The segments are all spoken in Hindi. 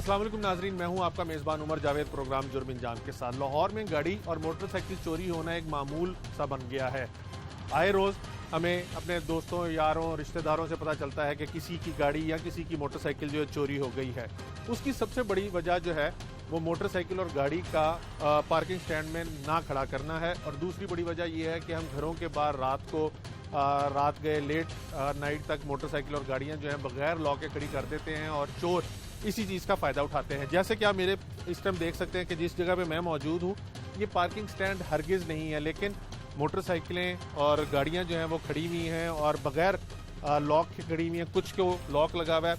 अस्सलाम वालेकुम नाजरीन, मैं हूं आपका मेज़बान उमर जावेद प्रोग्राम जुर्म इंजाम के साथ। लाहौर में गाड़ी और मोटरसाइकिल चोरी होना एक मामूल सा बन गया है। आए रोज़ हमें अपने दोस्तों, यारों, रिश्तेदारों से पता चलता है कि किसी की गाड़ी या किसी की मोटरसाइकिल जो है चोरी हो गई है। उसकी सबसे बड़ी वजह जो है वो मोटरसाइकिल और गाड़ी का पार्किंग स्टैंड में ना खड़ा करना है। और दूसरी बड़ी वजह यह है कि हम घरों के बाहर रात गए लेट नाइट तक मोटरसाइकिल और गाड़ियां जो हैं बगैर लॉक के खड़ी कर देते हैं और चोर इसी चीज़ का फ़ायदा उठाते हैं। जैसे कि आप मेरे इस टाइम देख सकते हैं कि जिस जगह पे मैं मौजूद हूँ ये पार्किंग स्टैंड हरगिज़ नहीं है, लेकिन मोटरसाइकिलें और गाड़ियां जो हैं वो खड़ी हुई हैं और बगैर लॉक के खड़ी हुई हैं। कुछ को लॉक लगा हुआ है,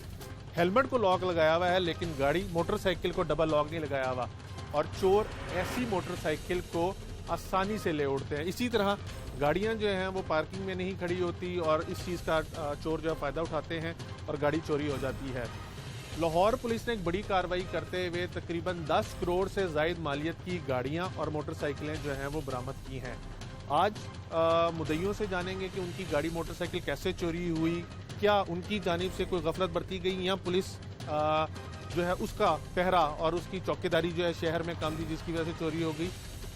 हेलमेट को लॉक लगाया हुआ है, लेकिन गाड़ी मोटरसाइकिल को डबल लॉक नहीं लगाया हुआ और चोर ऐसी मोटरसाइकिल को आसानी से ले उड़ते हैं। इसी तरह गाड़ियां जो हैं वो पार्किंग में नहीं खड़ी होती और इस चीज़ का चोर जो है फ़ायदा उठाते हैं और गाड़ी चोरी हो जाती है। लाहौर पुलिस ने एक बड़ी कार्रवाई करते हुए तकरीबन 10 करोड़ से ज़ायद मालियत की गाड़ियां और मोटरसाइकिलें जो हैं वो बरामद की हैं। आज मुद्दइयों से जानेंगे कि उनकी गाड़ी मोटरसाइकिल कैसे चोरी हुई, क्या उनकी जानिब से कोई गफलत बरती गई या पुलिस जो है उसका पहरा और उसकी चौकीदारी जो है शहर में कम थी जिसकी वजह से चोरी हो गई।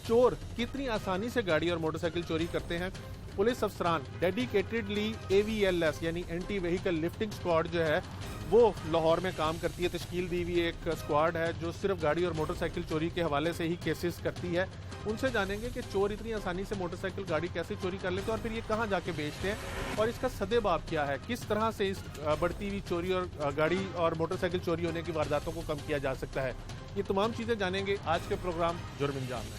चोर कितनी आसानी से गाड़ी और मोटरसाइकिल चोरी करते हैं। पुलिस अफसरान डेडिकेटेडली AVLS यानी एंटी व्हीकल लिफ्टिंग स्क्वाड जो है वो लाहौर में काम करती है। तश्कील दी हुई एक स्क्वाड है जो सिर्फ गाड़ी और मोटरसाइकिल चोरी के हवाले से ही केसेस करती है। उनसे जानेंगे कि चोर इतनी आसानी से मोटरसाइकिल गाड़ी कैसे चोरी कर लेते हैं और फिर ये कहाँ जाके बेचते हैं और इसका सदेबाब क्या है, किस तरह से इस बढ़ती हुई चोरी और गाड़ी और मोटरसाइकिल चोरी होने की वारदातों को कम किया जा सकता है। ये तमाम चीज़ें जानेंगे आज के प्रोग्राम जुर्म इंजाम में।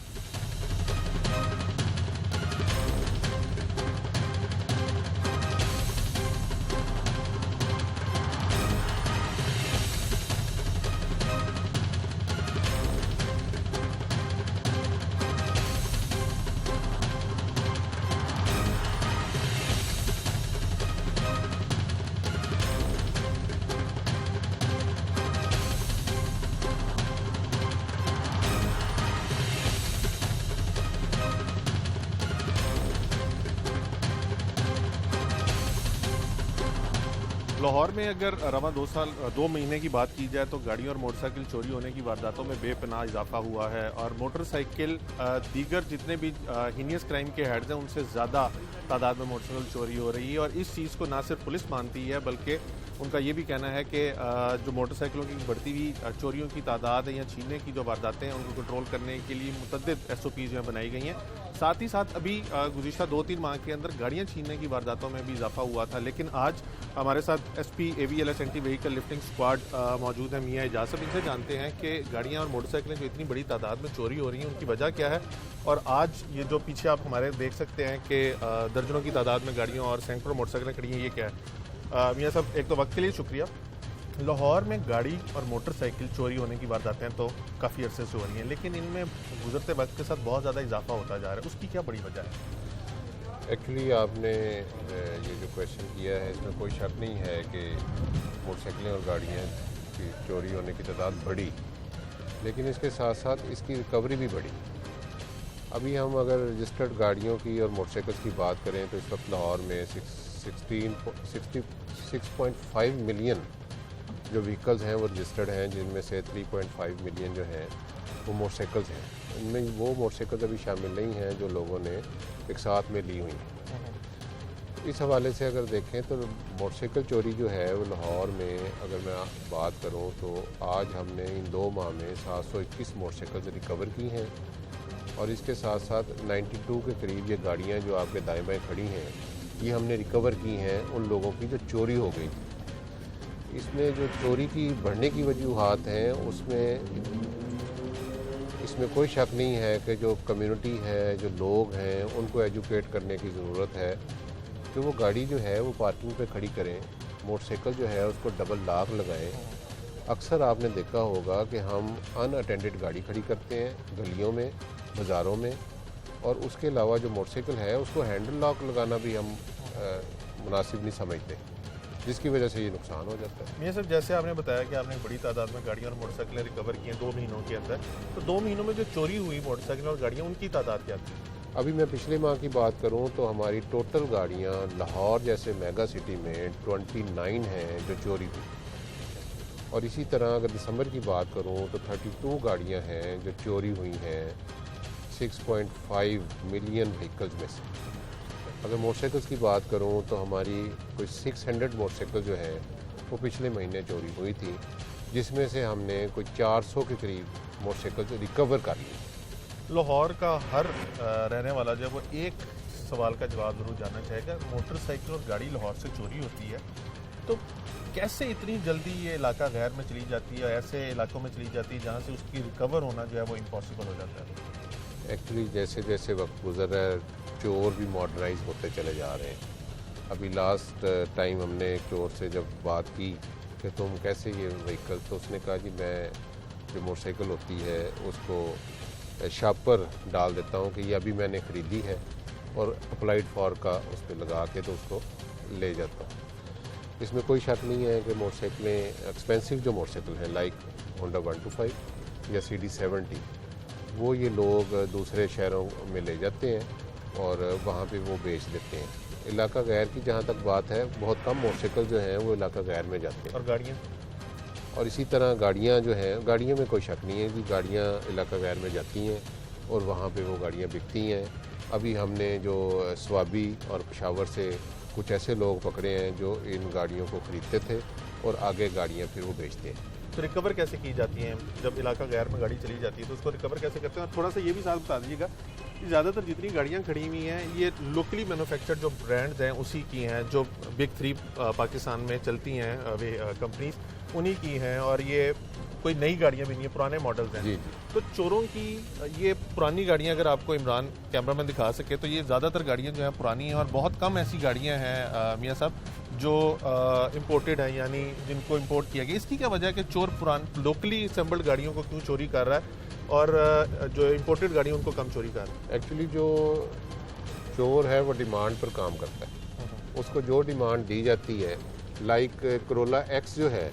लाहौर में अगर रवा 2 महीने की बात की जाए तो गाड़ी और मोटरसाइकिल चोरी होने की वारदातों में बेपनाह इजाफा हुआ है और मोटरसाइकिल दीगर जितने भी हीनियस क्राइम के हेड्स हैं उनसे ज़्यादा तादाद में मोटरसाइकिल चोरी हो रही है। और इस चीज़ को ना सिर्फ पुलिस मानती है बल्कि उनका ये भी कहना है कि जो मोटरसाइकिलों की बढ़ती हुई चोरियों की तादाद है या छीनने की जो वारदातें हैं उनको कंट्रोल करने के लिए मुतअद्दिद SOPs जो बनाई गई हैं। साथ ही साथ अभी गुज़िश्ता 2-3 माह के अंदर गाड़ियाँ छीनने की वारदातों में भी इजाफा हुआ था। लेकिन आज हमारे साथ SP AVLS anti vehicle lifting squad मौजूद है मियाँ एजाज साहब। इनसे जानते हैं कि गाड़ियाँ और मोटरसाइकिलें जो इतनी बड़ी तादाद में चोरी हो रही हैं उनकी वजह क्या है और आज ये जो पीछे आप हमारे देख सकते हैं कि दर्जनों की तादाद में गाड़ियों और सैकड़ों मोटरसाइकिलें खड़ी हैं, ये क्या है। मियाँ साहब एक तो वक्त के लिए शुक्रिया। लाहौर में गाड़ी और मोटरसाइकिल चोरी होने की वारदातें तो काफ़ी अरसे से हो रही हैं, लेकिन इनमें गुजरते वक्त के साथ बहुत ज़्यादा इजाफा होता जा रहा है, उसकी क्या बड़ी वजह है? एक्चुअली आपने ये जो क्वेश्चन किया है इसमें कोई शक नहीं है कि मोटरसाइकिलें और गाड़ियाँ की चोरी होने की तादाद बढ़ी, लेकिन इसके साथ साथ इसकी रिकवरी भी बढ़ी। अभी हम अगर रजिस्टर्ड गाड़ियों की और मोटरसाइकिल्स की बात करें तो इस वक्त लाहौर में 6.5 मिलियन जो व्हीकल्स हैं वो रजिस्टर्ड हैं, जिनमें से 3.5 मिलियन जो हैं वो मोटरसाइकिल्स हैं। इनमें वो मोटरसाइकिल्स अभी शामिल नहीं हैं जो लोगों ने एक साथ में ली हुई हैं। इस हवाले से अगर देखें तो मोटरसाइकिल चोरी जो है वो लाहौर में अगर मैं बात करूं तो आज हमने इन 2 माह में 721 मोटरसाइकिल्स रिकवर की हैं और इसके साथ साथ 92 के करीब ये गाड़ियाँ जो आपके दाएँ बाएँ खड़ी हैं ये हमने रिकवर की हैं उन लोगों की जो चोरी हो गई थी। इसमें जो चोरी की बढ़ने की वजूहात हैं इसमें कोई शक नहीं है कि जो कम्युनिटी है, जो लोग हैं, उनको एजुकेट करने की ज़रूरत है कि वो गाड़ी जो है वो पार्किंग पे खड़ी करें, मोटरसाइकिल जो है उसको डबल लॉक लगाएं। अक्सर आपने देखा होगा कि हम अनअटेंडेड गाड़ी खड़ी करते हैं गलियों में, बाज़ारों में, और उसके अलावा जो मोटरसाइकिल है उसको हैंडल लॉक लगाना भी हम मुनासिब नहीं समझते, जिसकी वजह से ये नुकसान हो जाता है। मियाँ साहब जैसे आपने बताया कि आपने बड़ी तादाद में गाड़ियाँ और मोटरसाइकिलें रिकवर की हैं 2 महीनों के अंदर, तो 2 महीनों में जो चोरी हुई मोटरसाइकिल और गाड़ियाँ उनकी तादाद क्या थी? अभी मैं पिछले माह की बात करूं तो हमारी टोटल गाड़ियां लाहौर जैसे मेगा सिटी में 29 हैं जो चोरी हुई और इसी तरह अगर दिसंबर की बात करूं तो 32 गाड़ियां हैं जो चोरी हुई हैं 6.5 मिलियन व्हीकल्स में से। अगर मोटरसाइकिल्स की बात करूं तो हमारी कोई 600 मोटरसाइकिल जो है वो पिछले महीने चोरी हुई थी, जिसमें से हमने कोई 400 के करीब मोटरसाइकिल रिकवर कर ली। लाहौर का हर रहने वाला जो है वो एक सवाल का जवाब ज़रूर जानना चाहेगा। मोटरसाइकिल और गाड़ी लाहौर से चोरी होती है तो कैसे इतनी जल्दी ये इलाका गैर में चली जाती है, ऐसे इलाकों में चली जाती है जहाँ से उसकी रिकवर होना जो है वो इम्पॉसिबल हो जाता है? एक्चुअली जैसे जैसे वक्त गुजर रहा है चोर भी मॉडर्नाइज होते चले जा रहे हैं। अभी लास्ट टाइम हमने एक चोर से जब बात की कि तुम कैसे ये व्हीकल, तो उसने कहा जी मैं जो मोटरसाइकिल होती है उसको शॉप पर डाल देता हूँ कि ये अभी मैंने ख़रीदी है और अप्लाइड फॉर का उस पर लगा के तो उसको ले जाता हूँ। इसमें कोई शक नहीं है कि मोटरसाइकिलें एक्सपेंसिव जो मोटरसाइकिल हैं लाइक होंडा 125 या CD70 वो ये लोग दूसरे शहरों में ले जाते हैं और वहाँ पे वो बेच देते हैं। इलाका गैर की जहाँ तक बात है बहुत कम मोटरसाइकिल जो हैं वो इलाका गैर में जाते हैं। और गाड़ियाँ? और इसी तरह गाड़ियाँ जो हैं, गाड़ियों में कोई शक नहीं है कि गाड़ियाँ इलाका गैर में जाती हैं और वहाँ पे वो गाड़ियाँ बिकती हैं। अभी हमने जो स्वाबी और पेशावर से कुछ ऐसे लोग पकड़े हैं जो इन गाड़ियों को ख़रीदते थे और आगे गाड़ियाँ फिर वो बेचते हैं। तो रिकवर कैसे की जाती हैं? जब इलाका गैर में गाड़ी चली जाती है तो उसको रिकवर कैसे करते हैं? और थोड़ा सा ये भी साथ बता दीजिएगा कि ज़्यादातर जितनी गाड़ियाँ खड़ी हुई हैं ये लोकली मैन्युफैक्चर्ड जो ब्रांड्स हैं उसी की हैं, जो बिग 3 पाकिस्तान में चलती हैं वे कंपनीज उन्हीं की हैं, और ये कोई नई गाड़ियाँ भी नहीं है, पुराने मॉडल्स हैं। जी। तो चोरों की ये पुरानी गाड़ियाँ अगर आपको इमरान कैमरामैन दिखा सके तो ये ज़्यादातर गाड़ियाँ जो हैं पुरानी हैं और बहुत कम ऐसी गाड़ियाँ हैं मियाँ साहब जो इंपोर्टेड है, यानी जिनको इंपोर्ट किया गया। इसकी क्या वजह है कि चोर लोकली असेंबल्ड गाड़ियों को क्यों चोरी कर रहा है और जो इंपोर्टेड गाड़ियाँ उनको कम चोरी कर रहा है? एक्चुअली जो चोर है वो डिमांड पर काम करता है। उसको जो डिमांड दी जाती है, लाइक करोला एक्स जो है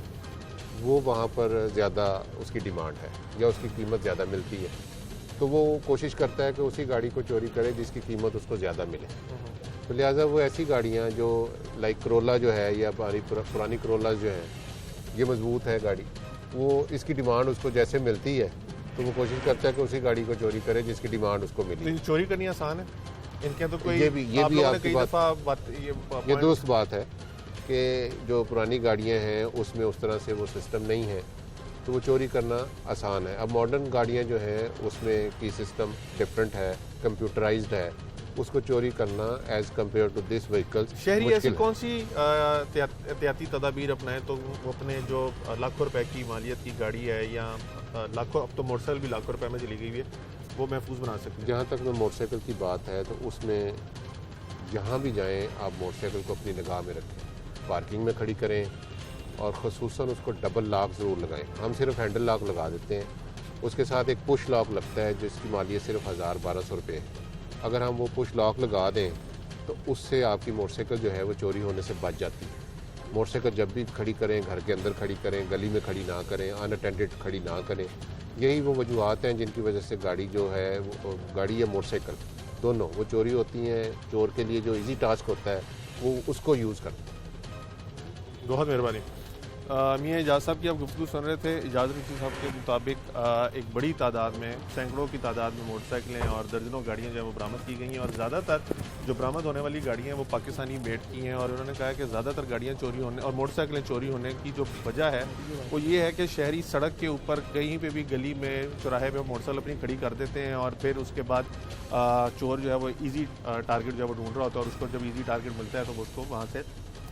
वो वहाँ पर ज़्यादा उसकी डिमांड है या उसकी कीमत ज़्यादा मिलती है, तो वो कोशिश करता है कि उसी गाड़ी को चोरी करे जिसकी कीमत उसको ज़्यादा मिले। तो लिहाजा वो ऐसी गाड़ियाँ जो लाइक करोला जो है या पुरानी करोला जो है ये मजबूत है गाड़ी, वो इसकी डिमांड उसको जैसे मिलती है तो वो कोशिश करता है कि उसी गाड़ी को चोरी करे जिसकी डिमांड उसको मिली। तो चोरी करनी आसान है इनके? तो कोई ये भी आपकी ये दुरुस्त बात है कि जो पुरानी गाड़ियां हैं उसमें उस तरह से वो सिस्टम नहीं है तो वो चोरी करना आसान है। अब मॉडर्न गाड़ियां जो हैं उसमें की सिस्टम डिफरेंट है, कंप्यूटराइज्ड है, उसको चोरी करना as compare to this vehicles शहरी ऐसी कौन सी एहतियाती तदाबीर अपनाएं तो वो अपने जो लाखों रुपए की मालियत की गाड़ी है या लाखों, अब तो मोटरसाइकिल भी लाखों रुपए में चली गई है, वो महफूज बना सकते हैं? जहाँ तक में मोटरसाइकिल की बात है तो उसमें जहाँ भी जाएँ आप मोटरसाइकिल को अपनी निगाह में रखें, पार्किंग में खड़ी करें और ख़ुसूसन उसको डबल लॉक ज़रूर लगाएं। हम सिर्फ हैंडल लॉक लगा देते हैं, उसके साथ एक पुश लॉक लगता है जिसकी मालियत सिर्फ 1000-1200 रुपये है। अगर हम वो पुश लॉक लगा दें तो उससे आपकी मोटरसाइकिल जो है वो चोरी होने से बच जाती है। मोटरसाइकिल जब भी खड़ी करें, घर के अंदर खड़ी करें, गली में खड़ी ना करें, अनअटेंडेड खड़ी ना करें। यही वो वजूहत हैं जिनकी वजह से गाड़ी जो है वो गाड़ी या मोटरसाइकिल दोनों वो चोरी होती हैं। चोर के लिए जो इजी टास्क होता है वो उसको यूज़ करता है। बहुत मेहरबानी। मियाँ इजाज़ साहब की आप गुफ्तगू सुन रहे थे। इजाज़ रशीद साहब के मुताबिक एक बड़ी तादाद में, सैकड़ों की तादाद में मोटरसाइकिलें और दर्जनों गाड़ियाँ जो है वो बरामद की गई हैं और ज़्यादातर जो बरामद होने वाली गाड़ियाँ हैं वो पाकिस्तानी मेड की हैं। और उन्होंने कहा कि ज़्यादातर गाड़ियाँ चोरी होने और मोटरसाइकिलें चोरी होने की जो वजह है वो ये है कि शहरी सड़क के ऊपर कहीं पर भी गली में, चौराहे पर मोटरसाइकिल अपनी खड़ी कर देते हैं और फिर उसके बाद चोर जो है वो ईजी टारगेट जो है वो ढूंढ रहा होता है और उसको जब ईजी टारगेट मिलता है तो वो उसको वहाँ से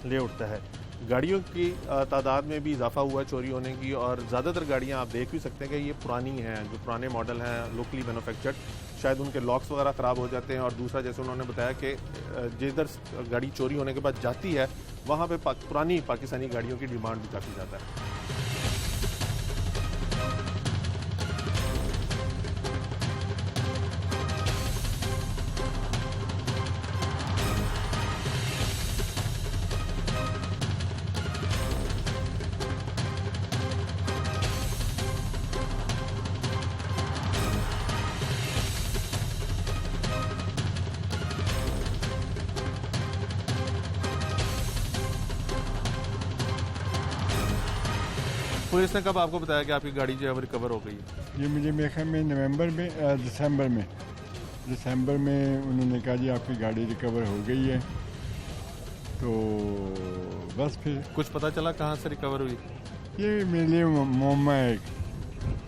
ले उठता है। गाड़ियों की तादाद में भी इजाफा हुआ चोरी होने की और ज़्यादातर गाड़ियां आप देख भी सकते हैं कि ये पुरानी हैं, जो पुराने मॉडल हैं लोकली मैन्युफैक्चर्ड, शायद उनके लॉक्स वगैरह ख़राब हो जाते हैं। और दूसरा, जैसे उन्होंने बताया कि जिधर गाड़ी चोरी होने के बाद जाती है वहाँ पे पुरानी पाकिस्तानी गाड़ियों की डिमांड भी काफ़ी ज़्यादा है। पुलिस ने कब आपको बताया कि आपकी गाड़ी जो है वो रिकवर हो गई है? ये मुझे मेरे ख्याल में दिसंबर में उन्होंने कहा जी आपकी गाड़ी रिकवर हो गई है। तो बस फिर कुछ पता चला कहाँ से रिकवर हुई? ये मेरे लिए मोमा है।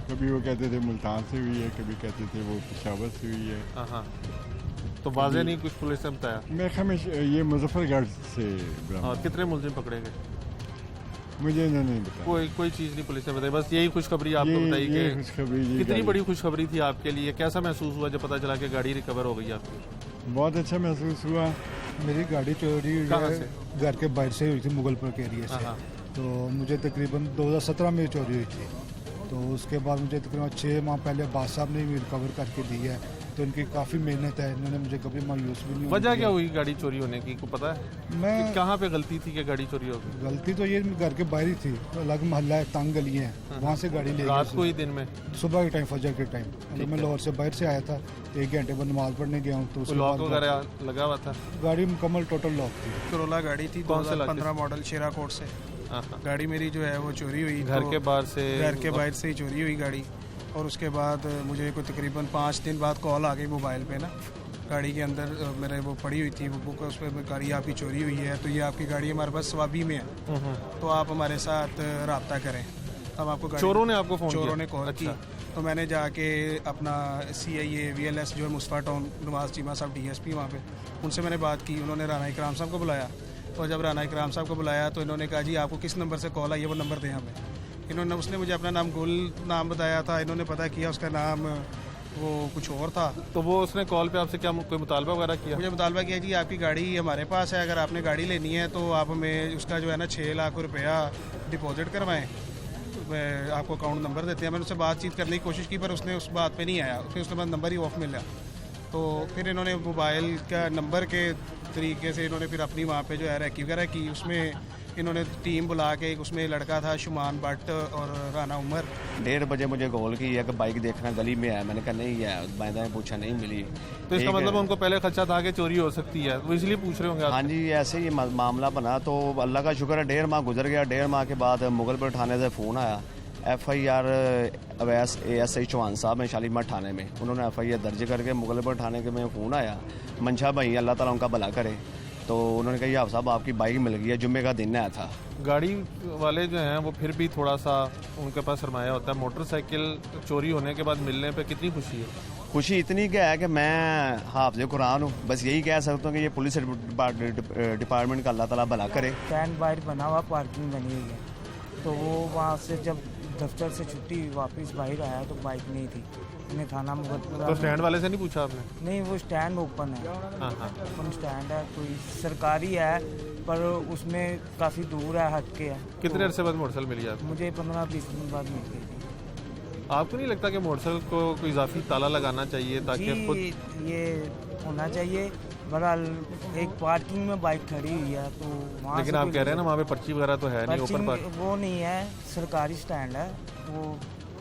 कभी वो कहते थे मुल्तान से हुई है, कभी कहते थे वो पेशावर से हुई है। हाँ, तो वाजे नहीं कुछ पुलिस ने बताया? मेरे ख्याल में ये मुजफ्फरगढ़ से बरामद। और कितने मुलजिम पकड़े गए? मुझे इन्होंने नहीं बताया। कोई चीज़ नहीं पुलिस ने बताई, बस यही खुशखबरी आपको बताई ये कि खुशखबरी जी कितनी गाड़ी। बड़ी खुशखबरी थी आपके लिए? कैसा महसूस हुआ जब पता चला कि गाड़ी रिकवर हो गई आपकी? बहुत अच्छा महसूस हुआ। मेरी गाड़ी चोरी हुई कहाँ है, से? घर के बाहर से हुई थी, मुगलपुर के एरिया से। हाँ। तो मुझे तकरीबन 2017 में चोरी हुई थी। तो उसके बाद मुझे तकरीबन 6 माह पहले बाद साहब ने भी रिकवर करके दी है। तो इनकी काफ़ी मेहनत है, इन्होंने मुझे कभी मायूस भी नहीं होने वजह क्या दिया। हुई गाड़ी चोरी होने की, को पता है मैं कि कहाँ पे गलती थी कि गाड़ी चोरी हो गई? गलती तो ये घर के बाहर ही थी, अलग मोहल्ला है, तंग गली है, वहाँ से गाड़ी ले रात को गई ही दिन में? सुबह के टाइम, फजर के टाइम। मतलब मैं लाहौर से बाहर से आया था, 1 घंटे बाद नमाज पढ़ने गया हूँ। तो कोई उसके लॉक बाद वगैरह लगा हुआ था? गाड़ी मुकम्मल टोटल लॉक थी। करोला गाड़ी थी, कौन से 2015 मॉडल, शेरा कोट से। हाँ। गाड़ी मेरी जो है वो चोरी हुई। घर तो के बाहर से? घर के बाहर से ही चोरी हुई गाड़ी। और उसके बाद मुझे कोई तकरीबन 5 दिन बाद कॉल आ गई मोबाइल पे ना, गाड़ी के अंदर मेरे वो पड़ी हुई थी वो बुक, उस पर गाड़ी आपकी चोरी हुई है, तो ये आपकी गाड़ी हमारे पास स्वाबी में है, तो आप हमारे साथ रब्ता करें। अब आपको चोरों ने आपको फोन किया? चोरों ने कॉल की। तो मैंने जाके अपना CIA VLS जो है मुस्तफा टाउन, नवाज चीमा साहब DSP वहाँ पे, उनसे मैंने बात की। उन्होंने राना इकराम साहब को बुलाया। और जब राना इकराम साहब को बुलाया तो इन्होंने कहा जी आपको किस नंबर से कॉल आई है, वो नंबर दें हमें। उसने मुझे अपना नाम गुल नाम बताया था। इन्होंने पता किया उसका नाम वो कुछ और था। तो वो उसने कॉल पे आपसे क्या कोई मुतालबा वगैरह किया? मुझे मुतालबा किया जी आपकी गाड़ी हमारे पास है, अगर आपने गाड़ी लेनी है तो आप हमें उसका जो है ना 6 लाख रुपया डिपॉजिट करवाएं, मैं आपको अकाउंट नंबर देते हैं। मैंने उससे बातचीत करने की कोशिश की पर उसने उस बात पे नहीं आया। फिर उसके बाद नंबर ही ऑफ मिला। तो फिर इन्होंने मोबाइल का नंबर के तरीके से इन्होंने फिर अपनी वहाँ पे जो है रैकी वगैरह की। उसमें इन्होंने टीम बुला के, उसमें लड़का था शुमान भट्ट और राना उमर। 1:30 बजे मुझे कॉल की है कि बाइक देखना गली में है। मैंने कहा नहीं है, मैंने पूछा नहीं मिली। तो इसका मतलब उनको पहले खदशा था कि चोरी हो सकती है, वो इसलिए पूछ रहे होंगे आपसे? हाँ जी, ऐसे ही मामला बना। तो अल्लाह का शुक्र है 1.5 माह गुजर गया। 1.5 माह के बाद मुगलपुर थाने से फ़ोन आया। FIR अवैस ASI चौहान साहब हैं शालीमार थाने में, उन्होंने FIR दर्ज करके मुगलपुर थाने के में फ़ोन आया। मंशा भाई अल्लाह ताला उनका भला करे। तो उन्होंने कहा आप साहब आपकी बाइक मिल गई है, जुम्मे का दिन आया था। गाड़ी वाले जो हैं वो फिर भी थोड़ा सा उनके पास सरमाया होता है। मोटरसाइकिल चोरी होने के बाद मिलने पे कितनी खुशी है? खुशी इतनी क्या है कि मैं हाफ़िज़ कुरान हूँ, बस यही कह सकता हूँ कि ये पुलिस डिपार्टमेंट का अल्लाह ताला भला करे। स्टैंड बाहर बना हुआ, पार्किंग बनी हुई है। तो वो वहाँ से जब दफ्तर से छुट्टी वापस बाहर आया तो बाइक नहीं थी। मैंने थाना मुगलपुरा। तो स्टैंड वाले से नहीं पूछा आपने? नहीं, वो स्टैंड ओपन है। हाँ। ओपन स्टैंड है, कोई सरकारी है पर उसमें काफ़ी दूर है, हट के है। कितने अरसे बाद मोटरसाइकिल मिली आपको? मुझे 15-20 दिन बाद मिल गई थी। आपको नहीं लगता कि मोटरसाइकिल को कोई इजाफी ताला लगाना चाहिए ताकि खुद? जी, ये होना चाहिए। बहरहाल एक पार्किंग में बाइक खड़ी हुई है तो वहाँ लेकिन आप कह रहे हैं ना वहाँ पे पर्ची वगैरह तो है नहीं, ओपन पार्क। वो नहीं है, सरकारी स्टैंड है। वो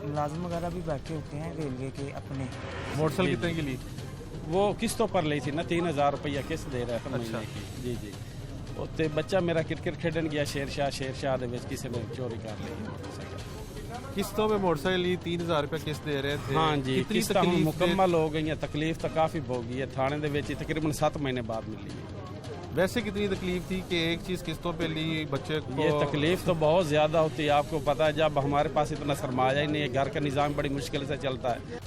मुलाजिम वगैरह भी बैठे होते हैं रेलवे के अपने। मोटरसाइकिल कितने की ली? वो किस्तों पर ली थी ना, 3000 रुपया किस्त दे रहा था अच्छा। महीने की। जी। उत्ते बच्चा मेरा क्रिकेट खेडन गया शेरशाह दे विच किसी ने चोरी कर ली मोटरसाइकिल। किस्तों में मोटरसाइकिल ली, 3000 रुपया किस्त दे रहे थे। हाँ जी, कितनी किस्तां तकलीफ मुकम्मल हो गई हैं। तकलीफ तो काफ़ी हो गई है। थाने दे विच तकरीबन 7 महीने बाद मिली है। वैसे कितनी तकलीफ थी कि एक चीज़ किस्तों पे ली, बच्चे को? ये तकलीफ तो बहुत ज़्यादा होती है, आपको पता है। जब हमारे पास इतना सरमाया ही नहीं है, घर का निज़ाम बड़ी मुश्किल से चलता है।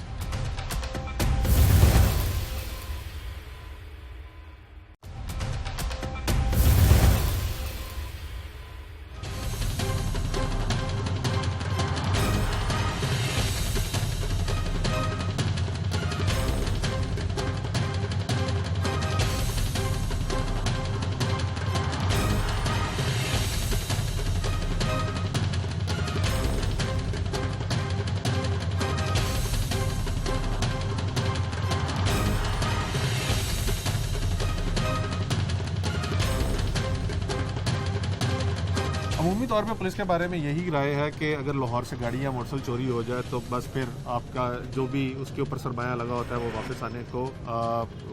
आलमी तौर पे पुलिस के बारे में यही राय है कि अगर लाहौर से गाड़ी या मोटरसाइकिल चोरी हो जाए तो बस फिर आपका जो भी उसके ऊपर सरमाया लगा होता है वो वापस आने को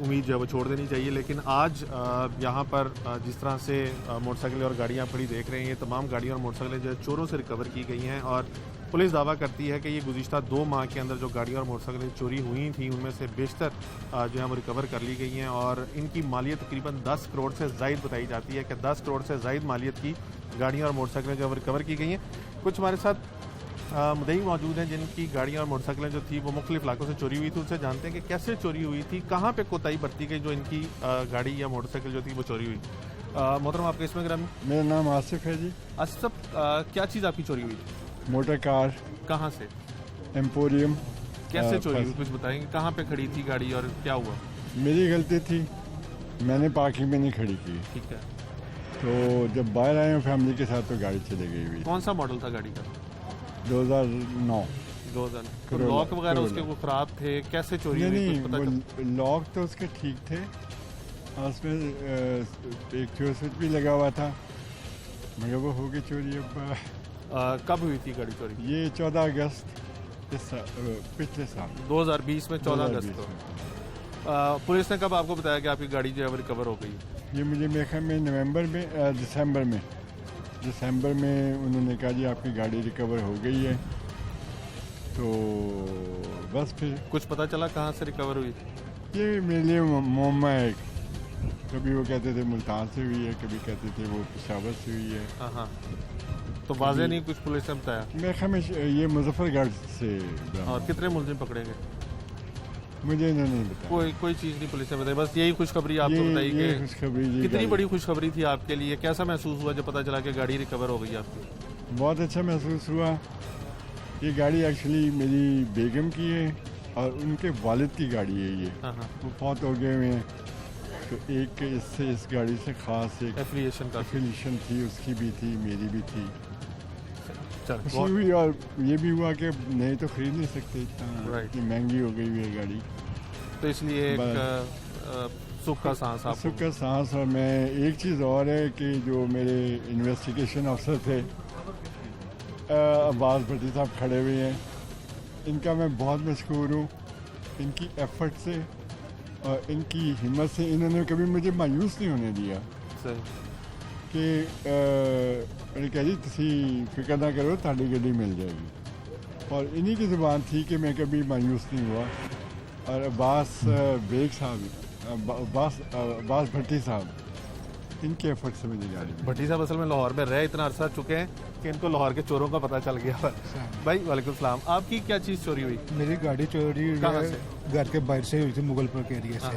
उम्मीद जो है वो छोड़ देनी चाहिए। लेकिन आज यहाँ पर जिस तरह से मोटरसाइकिलें और गाड़ियाँ खड़ी देख रहे हैं, ये तमाम गाड़ियाँ और मोटरसाइकिलें जो है चोरों से रिकवर की गई हैं और पुलिस दावा करती है कि ये गुज़िश्ता 2 माह के अंदर जो गाड़ियाँ और मोटरसाइकिलें चोरी हुई थी उनमें से बेशतर जो है वो रिकवर कर ली गई हैं और इनकी मालियत तकरीबन 10 करोड़ से ज़ायद बताई जाती है कि 10 करोड़ से ज़ायद मालियत की गाड़ियाँ और मोटरसाइकिलें जो रिकवर की गई हैं। कुछ हमारे साथ मुद्दई मौजूद हैं जिनकी गाड़ियाँ और मोटरसाइकिलें जो थी वो मुख्तलिफ इलाकों से चोरी हुई थी। उनसे जानते हैं कि कैसे चोरी हुई थी, कहाँ पे कोताही बरती गई जो इनकी गाड़ी या मोटरसाइकिल जो थी वो चोरी हुई। मोहतरम आपके इसमें ग्राम? मेरा नाम आसिफ है जी। आसिफ साहब, क्या चीज़ आपकी चोरी हुई थी? Motor car. कहाँ से? एम्पोरियम। कैसे चोरी हुई कुछ बताएंगे? कहाँ पे खड़ी थी गाड़ी और क्या हुआ? मेरी गलती थी, मैंने पार्किंग में नहीं खड़ी की। ठीक है। तो जब बाहर आए फैमिली के साथ तो गाड़ी चली गई हुई। कौन सा मॉडल था गाड़ी का? 2009। 2000। तो लॉक वगैरह उसके वो खराब थे, कैसे चोरी हुई? नहीं, लॉक तो उसके ठीक थे, उसमें एक फ्यूज स्विच भी लगा हुआ था, मगर वो हो गई चोरी। अब कब हुई थी गाड़ी चोरी? ये 14 अगस्त पिछले साल 2020 में 14 अगस्त को। पुलिस ने कब आपको बताया कि आपकी गाड़ी जो है रिकवर हो गई? ये मुझे मेरे ख्याल में दिसंबर में उन्होंने कहा जी आपकी गाड़ी रिकवर हो गई है। तो बस फिर कुछ पता चला कहाँ से रिकवर हुई? ये मेरे लिए मोमा है। कभी वो कहते थे मुल्तान से हुई है, कभी कहते थे वो पेशावर से हुई है। हाँ, तो वाज़ेह नहीं कुछ पुलिस ने बताया? मेरे ख्याल में ये मुजफ्फरगढ़ से। और कितने मुलजिम पकड़े गए? मुझे इन्होंने नहीं बताया। कोई चीज़ नहीं पुलिस ने बताई, बस यही खुशखबरी आपको बताई कि कितनी बड़ी खुशखबरी थी आपके लिए? कैसा महसूस हुआ जब पता चला कि गाड़ी रिकवर हो गई आपकी? बहुत अच्छा महसूस हुआ। ये गाड़ी एक्चुअली मेरी बेगम की है और उनके वालिद की गाड़ी है ये। वो बहुत हो गए हुए हैं, तो एक इससे इस गाड़ी से ख़ास एक एफिलिएशन थी, उसकी भी थी, मेरी भी थी। खुशी हुई और ये भी हुआ कि नहीं तो खरीद नहीं सकते, इतनी महंगी हो गई हुई है गाड़ी। तो इसलिए एक सुख का सांस आपको? सुख का सांस। और मैं एक चीज़ और है कि जो मेरे इन्वेस्टिगेशन अफसर थे अब्बास भट्टी साहब खड़े हुए हैं, इनका मैं बहुत मशहूर हूँ। इनकी एफर्ट से और इनकी हिम्मत से इन्होंने कभी मुझे मायूस नहीं होने दिया कि मैंने कहा जी तुसी फिक्र ना करो, ताड़ी गड्डी मिल जाएगी। और इन्हीं की ज़ुबान थी कि मैं कभी मायूस नहीं हुआ। और अब्बास बेग साहब, अब्बास भट्टी साहब, इनके एफर्ट से मुझे गाड़ी। भट्टी साहब असल में लाहौर में रहे इतना अरसा चुके हैं कि इनको लाहौर के चोरों का पता चल गया। भाई वालेकुम सलाम, आपकी क्या चीज़ चोरी हुई? मेरी गाड़ी चोरी कहाँ से? घर के बाहर से हुई थी, मुगलपुर के एरिया से।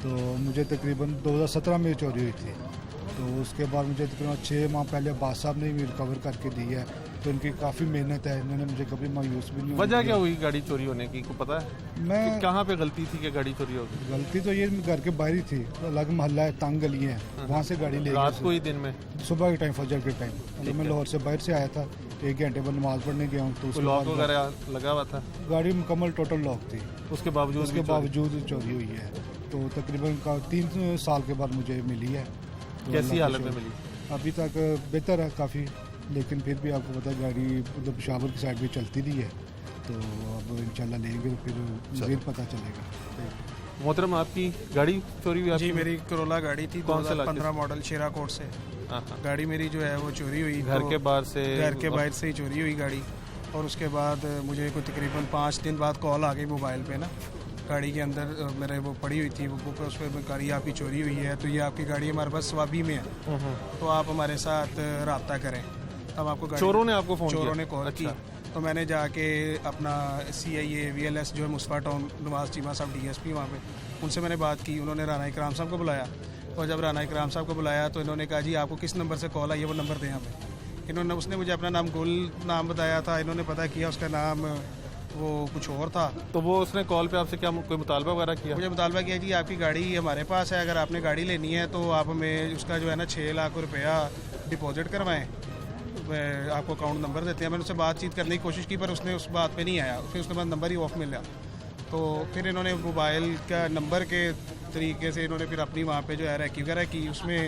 तो मुझे तकरीबन 2017 में चोरी हुई थी। तो उसके बाद मुझे तकरीबन 6 माह पहले अब्बास साहब ने भी रिकवर करके दी है। तो इनकी काफ़ी मेहनत है, इन्होंने मुझे कभी मायूस भी नहीं। वजह क्या हुई गाड़ी चोरी होने की, को पता है? मैं कहाँ पे गलती थी कि गाड़ी चोरी हो गई? गलती तो ये घर के बाहर ही थी, तो अलग मोहल्ला है, तंग गली है, वहाँ से गाड़ी ले। रात को ही दिन में? सुबह के टाइम, फजर के टाइम। मैं लाहौर से बाहर से आया था, 1 घंटे बाद नमाज पढ़ने गया हूँ। तो लॉक वगैरह लगा हुआ था? गाड़ी मुकम्मल टोटल लॉक थी, उसके बावजूद चोरी हुई है। तो तकरीबन 3 साल के बाद मुझे मिली है। तो कैसी हालत में मिली? अभी तक बेहतर है काफ़ी, लेकिन फिर भी आपको पता है गाड़ी उधर पेशावर की साइड भी चलती रही है। तो अब इंशाल्लाह लेंगे तो फिर मज़ीद पता चलेगा। मोहतरम आपकी गाड़ी चोरी हुई? जी मेरी करोला गाड़ी थी, 2015 मॉडल, शेरा कोट से। गाड़ी मेरी जो है वो चोरी हुई। घर के बाहर से ही चोरी हुई गाड़ी। और उसके बाद मुझे कोई तकरीबन 5 दिन बाद कॉल आ गई मोबाइल पे ना, गाड़ी के अंदर मेरे वो पड़ी हुई थी, वो उस पर गाड़ी आपकी चोरी हुई है, तो ये आपकी गाड़ी हमारे पास स्वाबी में है, तो आप हमारे साथ रब्ता करें। तब आपको चोरों ने आपको फ़ोन किया? चोरों ने कॉल की। तो मैंने जाके अपना CIA VLS जो है मुस्तफ़ा टाउन, नवाज चीमा साहब DSP वहाँ पे, उनसे मैंने बात की। उन्होंने राना इकराम साहब को बुलाया, और जब राना इकराम साहब को बुलाया तो इन्होंने कहा जी आपको किस नंबर से कॉल आई है, वो नंबर दें हमें। उसने मुझे अपना नाम गुल नाम बताया था, इन्होंने पता किया उसका नाम वो कुछ और था। तो वो उसने कॉल पे आपसे क्या कोई मुतालबा वगैरह किया? मुझे मुतालबा किया जी आपकी गाड़ी हमारे पास है, अगर आपने गाड़ी लेनी है तो आप हमें उसका जो है ना 6 लाख रुपया डिपॉजिट करवाएं, आपको अकाउंट नंबर देते हैं। मैंने उससे बातचीत करने की कोशिश की पर उसने उस बात पे नहीं आया, फिर उसके बाद नंबर ही ऑफ मिला। तो फिर इन्होंने मोबाइल का नंबर के तरीके से इन्होंने फिर अपनी वहाँ पे जो है रैकी वगैरह की। उसमें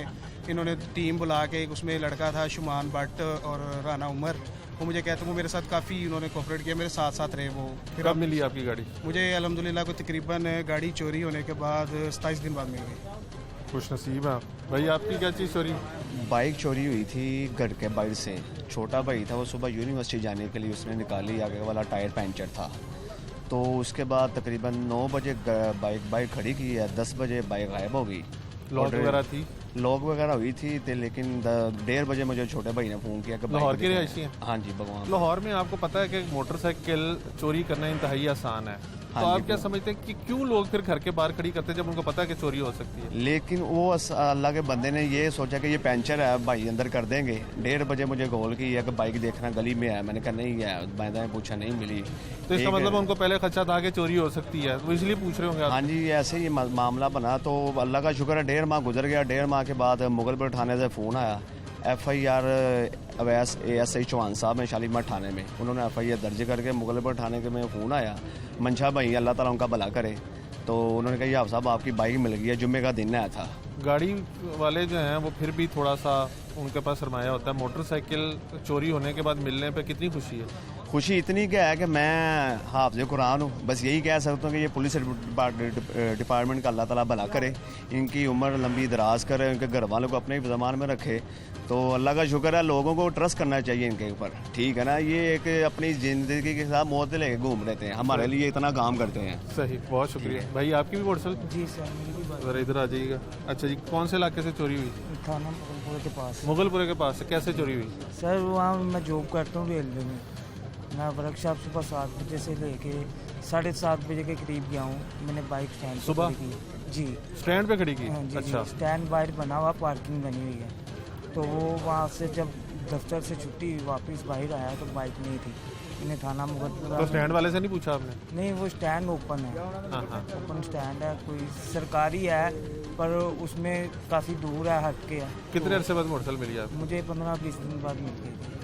इन्होंने टीम बुला के, उसमें लड़का था शुमान भट्ट और राना उमर, वो मुझे कहते वो मेरे साथ काफ़ी उन्होंने कोऑपरेट किया, मेरे साथ साथ रहे वो। फिर कब मिली आपकी गाड़ी? मुझे अल्हम्दुलिल्लाह को तकरीबन गाड़ी चोरी होने के बाद 27 दिन बाद मिल गई। खुश नसीब है भाई। आपकी क्या चीज़ चोरी? बाइक चोरी हुई थी गढ़ के बाइक से। छोटा भाई था, वो सुबह यूनिवर्सिटी जाने के लिए उसने निकाली, आगे वाला टायर पंचर था। तो उसके बाद तकरीबन 9 बजे बाइक खड़ी की है, 10 बजे बाइक गायब हो गई। लॉक वगैरह थी? लॉक वगैरह हुई थी लेकिन 1:30 बजे मुझे छोटे भाई ने फ़ोन किया कि लाहौर के रिहायशी हैं? हाँ जी, भगवान। लाहौर में आपको पता है कि मोटरसाइकिल चोरी करना इंतहाई आसान है, तो आप क्या समझते हैं कि क्यों लोग फिर घर के बाहर खड़ी करते हैं जब उनको पता है कि चोरी हो सकती है? लेकिन वो अल्लाह के बंदे ने ये सोचा कि ये पंचर है, भाई अंदर कर देंगे। 1:30 बजे मुझे कॉल की है कि बाइक देखना गली में है। मैंने कहा नहीं है, मैंने पूछा नहीं मिली। तो इसका मतलब उनको पहले खदशा था कि चोरी हो सकती है, वो इसलिए पूछ रहे होंगे? हाँ जी, ऐसे ही मामला बना। तो अल्लाह का शुक्र है 1.5 माह गुजर गया। 1.5 माह के बाद मुगलपुर थाने से फ़ोन आया। FIR अवैस ASI चौहान साहब हैं शालीमार थाने में, उन्होंने FIR दर्ज करके मुगलपुर थाने के में फ़ोन आया। मंशा भाई अल्लाह ताला उनका भला करे, तो उन्होंने कहा याब साहब आपकी बाइक मिल गई है, जुम्मे का दिन आया था। गाड़ी वाले जो हैं वो फिर भी थोड़ा सा उनके पास सरमाया होता है। मोटरसाइकिल चोरी होने के बाद मिलने पे कितनी खुशी है? खुशी इतनी क्या है कि मैं हाफ़िज़ कुरान हूँ, बस यही कह सकता हूँ कि ये पुलिस डिपार्टमेंट का अल्लाह ताला भला करे, इनकी उम्र लंबी दराज करे, उनके घर वालों को अपने ही ज़मान में रखे। तो अल्लाह का शुक्र है, लोगों को ट्रस्ट करना चाहिए इनके ऊपर, ठीक है ना। ये एक अपनी ज़िंदगी के साथ मौत लेके घूम रहे थे, हमारे लिए इतना काम करते हैं। सही, बहुत शुक्रिया भाई। आपकी भी मोटरसाइकिल? जी सर, मेरी भी बात। ज़रा इधर आ जाइएगा। अच्छा जी, कौन से इलाके से चोरी हुई? थाना मुगलपुर के पास। मुगलपुरे के पास से कैसे चोरी हुई? सर वहाँ मैं जॉब करता हूँ रेलवे में। मैं वर्कशॉप सुबह 7 बजे से लेके 7:30 बजे के करीब गया हूँ। मैंने बाइक स्टैंड सुबह की जी, स्टैंड पे खड़ी की? हाँ जी, अच्छा। जी, स्टैंड बाहर बना हुआ, पार्किंग बनी हुई है। तो वो वहाँ से जब दफ्तर से छुट्टी वापस बाहर आया तो बाइक नहीं थी। मैंने थाना मुगलपुर। तो स्टैंड वाले से नहीं पूछा आपने? नहीं, वो स्टैंड ओपन है। हाँ हाँ, ओपन स्टैंड है, कोई सरकारी है, पर उसमें काफ़ी दूर है, हट के है। कितने अरसे बाद मोटरसाइकिल मिली आपको? मुझे 15-20 दिन बाद मिल गई थी।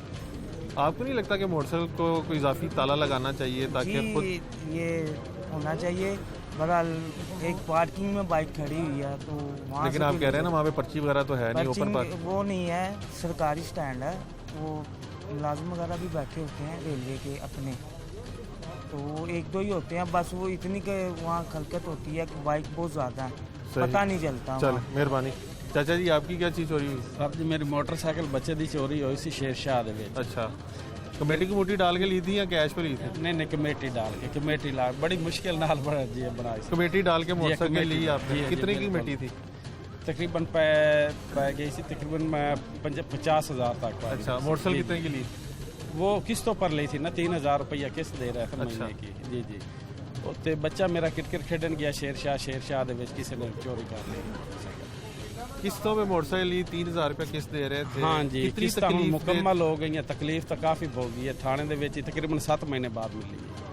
आपको नहीं लगता कि मोटरसाइकिल को कोई इजाफी ताला लगाना चाहिए ताकि खुद? ये होना चाहिए। बहरहाल एक पार्किंग में बाइक खड़ी हुई है तो वहाँ। लेकिन आप कह रहे हैं ना वहाँ पे पर्ची वगैरह तो है नहीं, ओपन पर वो नहीं है, सरकारी स्टैंड है। वो मुलाजिम वगैरह भी बैठे होते हैं रेलवे के अपने, तो 1-2 ही होते हैं बस। वो इतनी के वहाँ खलकत होती है कि बाइक बहुत ज़्यादा है, पता नहीं चलता। चल मेहरबानी। चाचा जी, आपकी क्या चीज़ चोरी हुई? सर जी मेरी मोटरसाइकिल बच्चे दी चोरी हुई सी शेरशाह दे विच। अच्छा, कमेटी की मोटी डाल के ली थी या कैश पे ली थी? नहीं, कमेटी डाल के, कमेटी ला बड़ी मुश्किल नाल बनाई। कमेटी डाल के मोटरसाइकिल ली जी, आपने? जी, कितने की बिल्कुल। कमेटी थी? तकरीबन पै गई थी तकरीबन 50,000 तक। अच्छा, मोटरसाइकिल कितने की ली? वो किस्तों पर ली थी ना, 3,000 रुपया किस्त दे रहा था महीने की। जी जी, तो बच्चा मेरा क्रिकेट खेडन गया शेरशाह दे विच किसी ने चोरी कर ली। किस्तों में मोटरसाइकिल ली, 3,000 रुपये किस्त दे रहे थे। हाँ जी, कितनी किस्त तकलीफ मुकम्मल हो गई है। तकलीफ तो काफ़ी हो गई है। थाने दे विच तकरीबन 7 महीने बाद मिली है।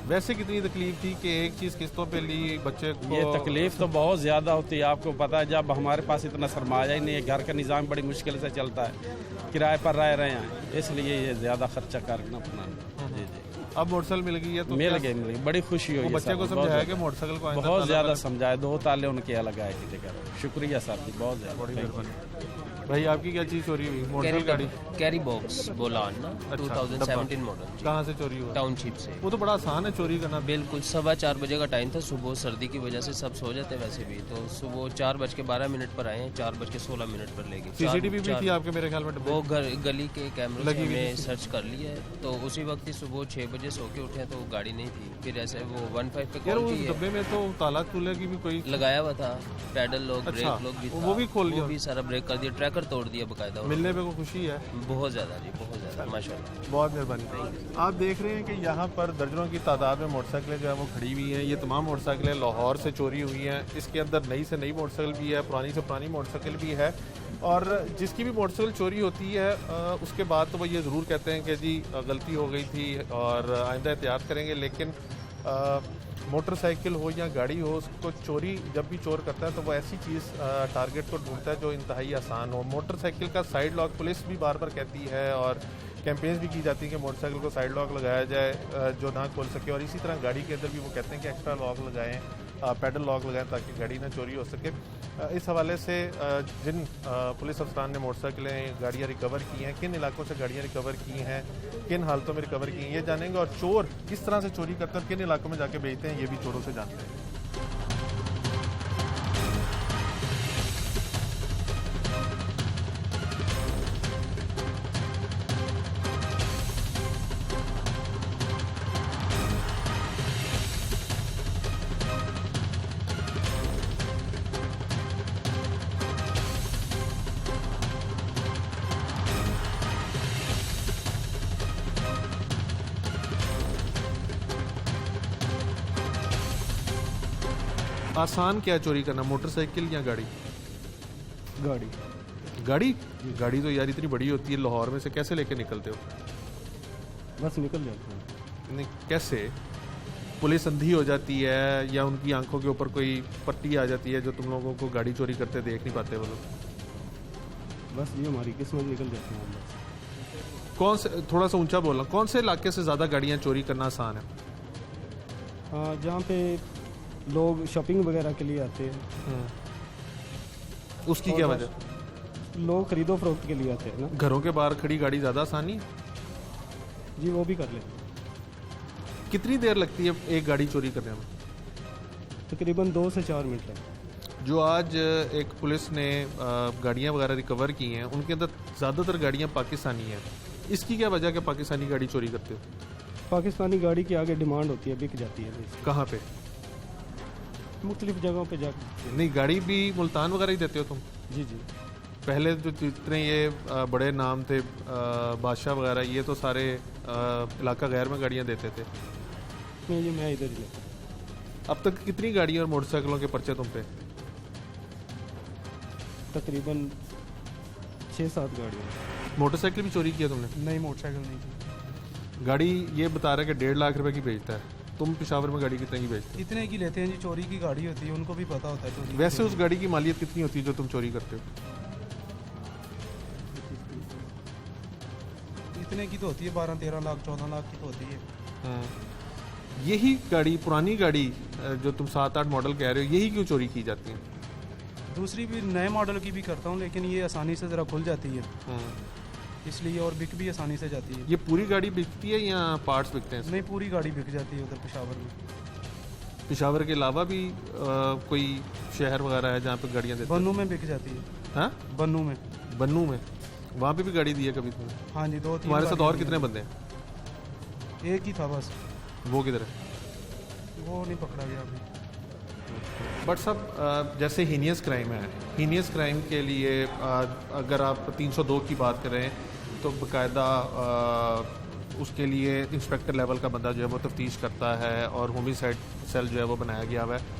वैसे कितनी तकलीफ थी कि एक चीज़ किस्तों पे ली, बच्चे को? ये तकलीफ तो बहुत ज़्यादा होती है, आपको पता है। जब हमारे पास इतना सरमाया ही नहीं है, घर का निज़ाम बड़ी मुश्किल से चलता है, किराए पर रह रहे हैं, इसलिए ये ज़्यादा खर्चा करना पड़ना। जी जी, अब मोटरसाइकिल मिल गई है तो मिल गई, बड़ी खुशी हुई। बच्चे को समझाया कि मोटरसाइकिल को आइंदा बहुत ताला ज़्यादा वाला- समझाया, 2 ताले उनके लगाए की जगह। शुक्रिया सर जी, बहुत ज़्यादा। बड़ी मेहरबानी। भाई आपकी क्या चीज़ चोरी हुई? मोटरसाइकिल गाड़ी? कैरी बॉक्स बोलान ना, अच्छा, 2017 मॉडल। कहाँ से चोरी हुआ? टाउनशिप से। वो तो बड़ा आसान है चोरी करना। बिल्कुल 4:15 बजे का टाइम था सुबह, सर्दी की वजह से सब सो जाते वैसे भी, तो सुबह 4:12 पर आए हैं, 4:16 पर ले गए। CCTV भी थी आपके मेरे ख्याल में डब्बे? वो गली के कैमरे लगी हुई में थी। सर्च कर लिया है, तो उसी वक्त ही सुबह 6 बजे सो के उठे तो गाड़ी नहीं थी। फिर ऐसे वो 15 पे यार कॉल उस की है, डब्बे में तो ताला तूले की भी कोई लगाया हुआ था, पैडल लॉक, अच्छा, ब्रेक लॉक भी था। वो भी खोल लिया? वो भी सारा ब्रेक कर दिया, ट्रैकर तोड़ दिया बकायदा। मिलने पे को खुशी है? बहुत ज़्यादा जी, बहुत ज़्यादा, माशाल्लाह। बहुत मेहरबानी। आप देख रहे हैं कि यहाँ पर दर्जनों की तादाद में मोटरसाइकिलें जो है वो खड़ी हुई हैं। ये तमाम मोटरसाइकिलें लाहौर से चोरी हुई हैं। इसके अंदर नई से नई मोटरसाइकिल भी है, पुरानी से पुरानी मोटरसाइकिल भी है। और जिसकी भी मोटरसाइकिल चोरी होती है उसके बाद तो वो ये ज़रूर कहते हैं कि जी गलती हो गई थी और आइंदा एहतियात करेंगे। लेकिन मोटरसाइकिल हो या गाड़ी हो, उसको चोरी जब भी चोर करता है तो वो ऐसी चीज़ टारगेट को ढूंढता है जो इंतहाई आसान हो। मोटरसाइकिल का साइड लॉक पुलिस भी बार बार कहती है और कैंपेन्स भी की जाती है कि मोटरसाइकिल को साइड लॉक लगाया जाए जो ना खोल सके। और इसी तरह गाड़ी के अंदर भी वो कहते हैं कि एक्स्ट्रा लॉक लगाएं पैडल लॉक लगाएं ताकि गाड़ी ना चोरी हो सके। इस हवाले से जिन पुलिस अफसरान ने मोटरसाइकिलें गाड़ियाँ रिकवर की हैं, किन इलाकों से गाड़ियाँ रिकवर की हैं, किन हालतों में रिकवर की हैं, ये जानेंगे। और चोर किस तरह से चोरी करते हैं, किन इलाकों में जाके बेचते हैं, ये भी चोरों से जानते हैं। आसान क्या है चोरी करना, मोटरसाइकिल या गाड़ी? गाड़ी। गाड़ी? गाड़ी तो यार इतनी बड़ी होती है, लाहौर में से कैसे लेके निकलते हो? बस निकल जाते हैं। नहीं, कैसे? पुलिस अंधी हो जाती है या उनकी आंखों के ऊपर कोई पट्टी आ जाती है जो तुम लोगों को गाड़ी चोरी करते देख नहीं पाते वो लोग? बस ये हमारी किस्मत, निकल जाते हैं हम बस। कौन से, थोड़ा सा ऊंचा बोलना, कौन से इलाके से ज़्यादा गाड़ियाँ चोरी करना आसान है? हाँ, जहाँ पे लोग शॉपिंग वगैरह के लिए आते हैं। उसकी क्या वजह? लोग खरीदो फरोख्त के लिए आते हैं ना। घरों के बाहर खड़ी गाड़ी ज़्यादा आसानी है? जी, वो भी कर लेते हैं। कितनी देर लगती है एक गाड़ी चोरी करने में? तकरीबन 2 से 4 मिनट लगते। जो आज एक पुलिस ने गाड़ियाँ वगैरह रिकवर की हैं, उनके अंदर ज़्यादातर गाड़ियाँ पाकिस्तानी हैं। इसकी क्या वजह कि पाकिस्तानी गाड़ी चोरी करते हो? पाकिस्तानी गाड़ी की आगे डिमांड होती है, बिक जाती है। कहाँ पे? मुख्तलिफ जगहों पे जाकर। नहीं, गाड़ी भी मुल्तान वगैरह ही देते हो तुम? जी जी। पहले जो जितने ये बड़े नाम थे, बादशाह वगैरह, ये तो सारे इलाका गैर में गाड़ियाँ देते थे। नहीं जी, मैं इधर ही लेता। अब तक कितनी गाड़ियाँ और मोटरसाइकिलों के पर्चे तुम पे? तकरीबन 6-7 गाड़ियाँ। मोटरसाइकिल भी चोरी किया तुमने? नहीं, मोटरसाइकिल नहीं की। गाड़ी ये बता रहा है कि 1.5 लाख रुपए की बेचता है, तुम पेशावर में गाड़ी कितने की बेचते हो? इतने की लेते हैं जी, चोरी की गाड़ी होती है, उनको भी पता होता है चोरी। वैसे उस गाड़ी की मालियत कितनी होती है जो तुम चोरी करते हो? इतने की तो होती है, 12-13 लाख 14 लाख की तो होती है। यही गाड़ी, पुरानी गाड़ी जो तुम 7-8 मॉडल कह रहे हो, यही क्यों चोरी की जाती है? दूसरी भी नए मॉडल की भी करता हूँ, लेकिन ये आसानी से ज़रा खुल जाती है, इसलिए, और बिक भी आसानी से जाती है। ये पूरी गाड़ी बिकती है या पार्ट्स बिकते हैं? नहीं, पूरी गाड़ी बिक जाती है उधर पेशावर में। पेशावर के अलावा भी कोई शहर वगैरह है जहाँ पे गाड़ियाँ देते हैं? बन्नू में बिक जाती है। हाँ, बन्नू में। बन्नू में? वहाँ पे भी गाड़ी दी है कभी तुमने? हाँ जी, 2-3। तुम्हारे साथ और कितने बंदे हैं? एक ही था बस। वो किधर है? वो नहीं पकड़ा गया अभी। बट सब जैसे हीनियस क्राइम है, हीनियस क्राइम के लिए अगर आप 302 की बात करें तो बाकायदा उसके लिए इंस्पेक्टर लेवल का बंदा जो है वो तफ्तीश करता है और होमिसाइड सेल जो है वो बनाया गया हुआ है।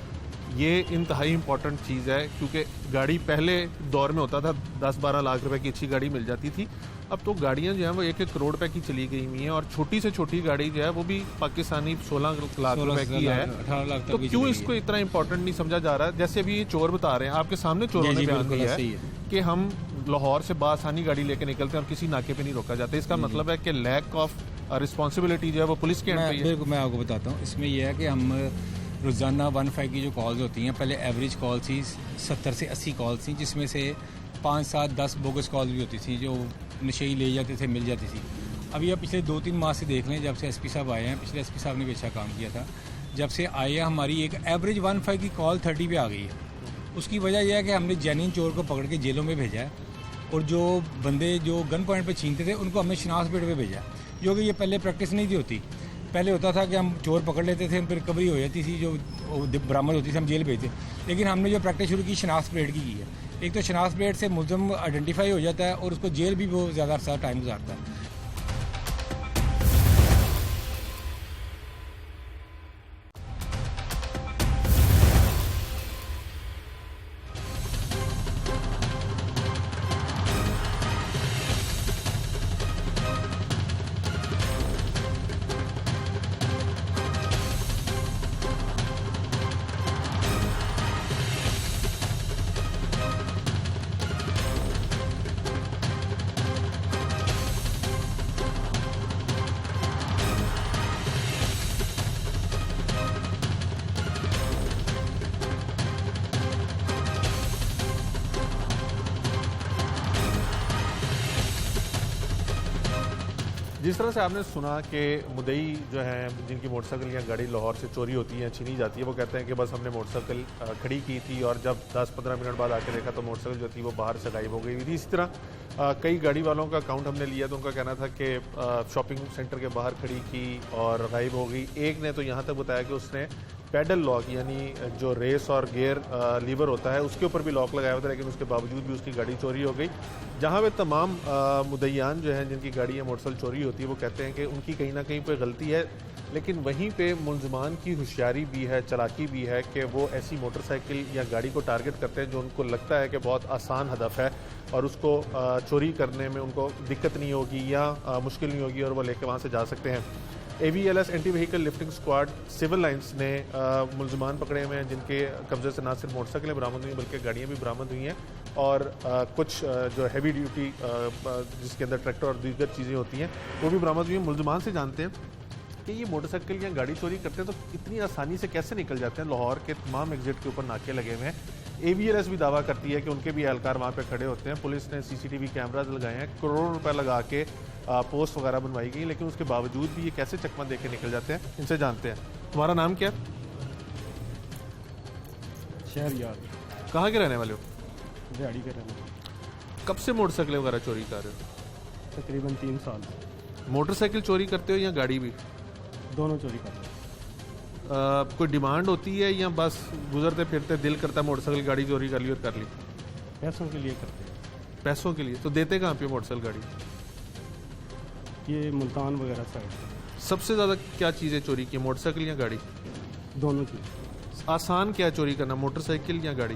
ये इंतहाई इंपॉर्टेंट चीज़ है, क्योंकि गाड़ी पहले दौर में होता था 10-12 लाख रुपए की अच्छी गाड़ी मिल जाती थी। अब तो गाड़ियाँ जो हैं वो 1-1 करोड़ रुपए की चली गई हुई हैं, और छोटी से छोटी गाड़ी जो है वो भी पाकिस्तानी 16 लाख रुपए की है। 18 लाख तो क्यों इसको इतना इंपॉर्टेंट नहीं समझा जा रहा है? जैसे अभी ये चोर बता रहे हैं, आपके सामने चोरों ने बयान दिया है कि हम लाहौर से बासानी गाड़ी लेके निकलते हैं और किसी नाके पे नहीं रोका जाता। इसका मतलब है कि लैक ऑफ रिस्पॉन्सिबिलिटी जो है वो पुलिस के एंड पे है। बिल्कुल, मैं आपको बताता हूँ। इसमें यह है कि हम रोज़ाना 15 की जो कॉल्स होती हैं, पहले एवरेज कॉल थी 70 से 80 कॉल्स थी, जिसमें से 5-7-10 बोगस कॉल भी होती थी जो नशेई ले जाते थे, मिल जाती थी। अब ये पिछले 2-3 माह से देख लें, जब से एसपी साहब आए हैं, पिछले एसपी साहब ने भी अच्छा काम किया था, जब से आए हैं हमारी एक एवरेज 15 की कॉल 30 पे आ गई है। उसकी वजह यह है कि हमने जेन्युइन चोर को पकड़ के जेलों में भेजा है, और जो बंदे जो गन पॉइंट पे छीनते थे उनको हमने शनाख्त पेड़ पे भेजा है, जो कि ये पहले प्रैक्टिस नहीं थी होती। पहले होता था कि हम चोर पकड़ लेते थे, फिर रिकवरी हो जाती थी, जो बरामद होती थी हम जेल भेजते। लेकिन हमने जो प्रैक्टिस शुरू की शनाख्त प्लेट की है। एक तो शनाख्त प्लेट से मुलज़म आइडेंटिफाई हो जाता है और उसको जेल भी बहुत ज़्यादा अर्सा टाइम गुजारता है। जिस तरह से आपने सुना कि मुद्दई जो हैं जिनकी मोटरसाइकिल या गाड़ी लाहौर से चोरी होती है, छीनी जाती है, वो कहते हैं कि बस हमने मोटरसाइकिल खड़ी की थी और जब 10-15 मिनट बाद आके देखा तो मोटरसाइकिल जो थी वो बाहर से गायब हो गई थी। इसी तरह कई गाड़ी वालों का अकाउंट हमने लिया तो उनका कहना था कि शॉपिंग सेंटर के बाहर खड़ी की और गायब हो गई। एक ने तो यहाँ तक बताया कि उसने पैडल लॉक यानी जो रेस और गियर लीवर होता है उसके ऊपर भी लॉक लगाया हुआ था, लेकिन उसके बावजूद भी उसकी गाड़ी चोरी हो गई। जहाँ पे तमाम मुद्दईयान जो हैं जिनकी गाड़ी या मोटरसाइकिल चोरी होती है वो कहते हैं कि उनकी कहीं ना कहीं पे गलती है, लेकिन वहीं पे मुलजमान की होशियारी भी है, चालाकी भी है कि वो ऐसी मोटरसाइकिल या गाड़ी को टारगेट करते हैं जो उनको लगता है कि बहुत आसान हदफ है और उसको चोरी करने में उनको दिक्कत नहीं होगी या मुश्किल नहीं होगी और वो लेके वहाँ से जा सकते हैं। AVLS anti vehicle lifting squad civil lines ने मुलजमान पकड़े हुए हैं जिनके कब्जे से ना सिर्फ मोटरसाइकिलें बरामद हुई बल्कि गाड़ियाँ भी बरामद हुई हैं और कुछ जो हैवी ड्यूटी जिसके अंदर ट्रैक्टर और दीगर चीज़ें होती हैं वो भी बरामद हुई हैं। मुलजमान से जानते हैं कि ये मोटरसाइकिल या गाड़ी चोरी करते हैं तो इतनी आसानी से कैसे निकल जाते हैं। लाहौर के तमाम एग्जिट के ऊपर नाके लगे हुए हैं। AVLS भी दावा करती है कि उनके भी एहलकार वहाँ पे खड़े होते हैं। पुलिस ने CCTV कैमराज लगाए हैं, करोड़ों रुपए लगा के पोस्ट वगैरह बनवाई गई, लेकिन उसके बावजूद भी ये कैसे चकमा दे के निकल जाते हैं, इनसे जानते हैं। तुम्हारा नाम क्या है? शहरयार। कहाँ के रहने वाले हो? दिहाड़ी के रहने वाले। कब से मोटरसाइकिल वगैरह चोरी कर रहे हो? तकरीबन 3 साल। मोटरसाइकिल चोरी करते हो या गाड़ी भी? दोनों चोरी करते हैं। कोई डिमांड होती है या बस गुजरते फिरते दिल करता है मोटरसाइकिल गाड़ी चोरी कर ली और कर ली? पैसों के लिए करते हैं। पैसों के लिए? तो देते कहाँ पे मोटरसाइकिल गाड़ी? ये मुल्तान वगैरह साइड। सबसे ज़्यादा क्या चीज़ें चोरी की, मोटरसाइकिल या गाड़ी? दोनों चीज़। आसान क्या चोरी करना, मोटरसाइकिल या गाड़ी?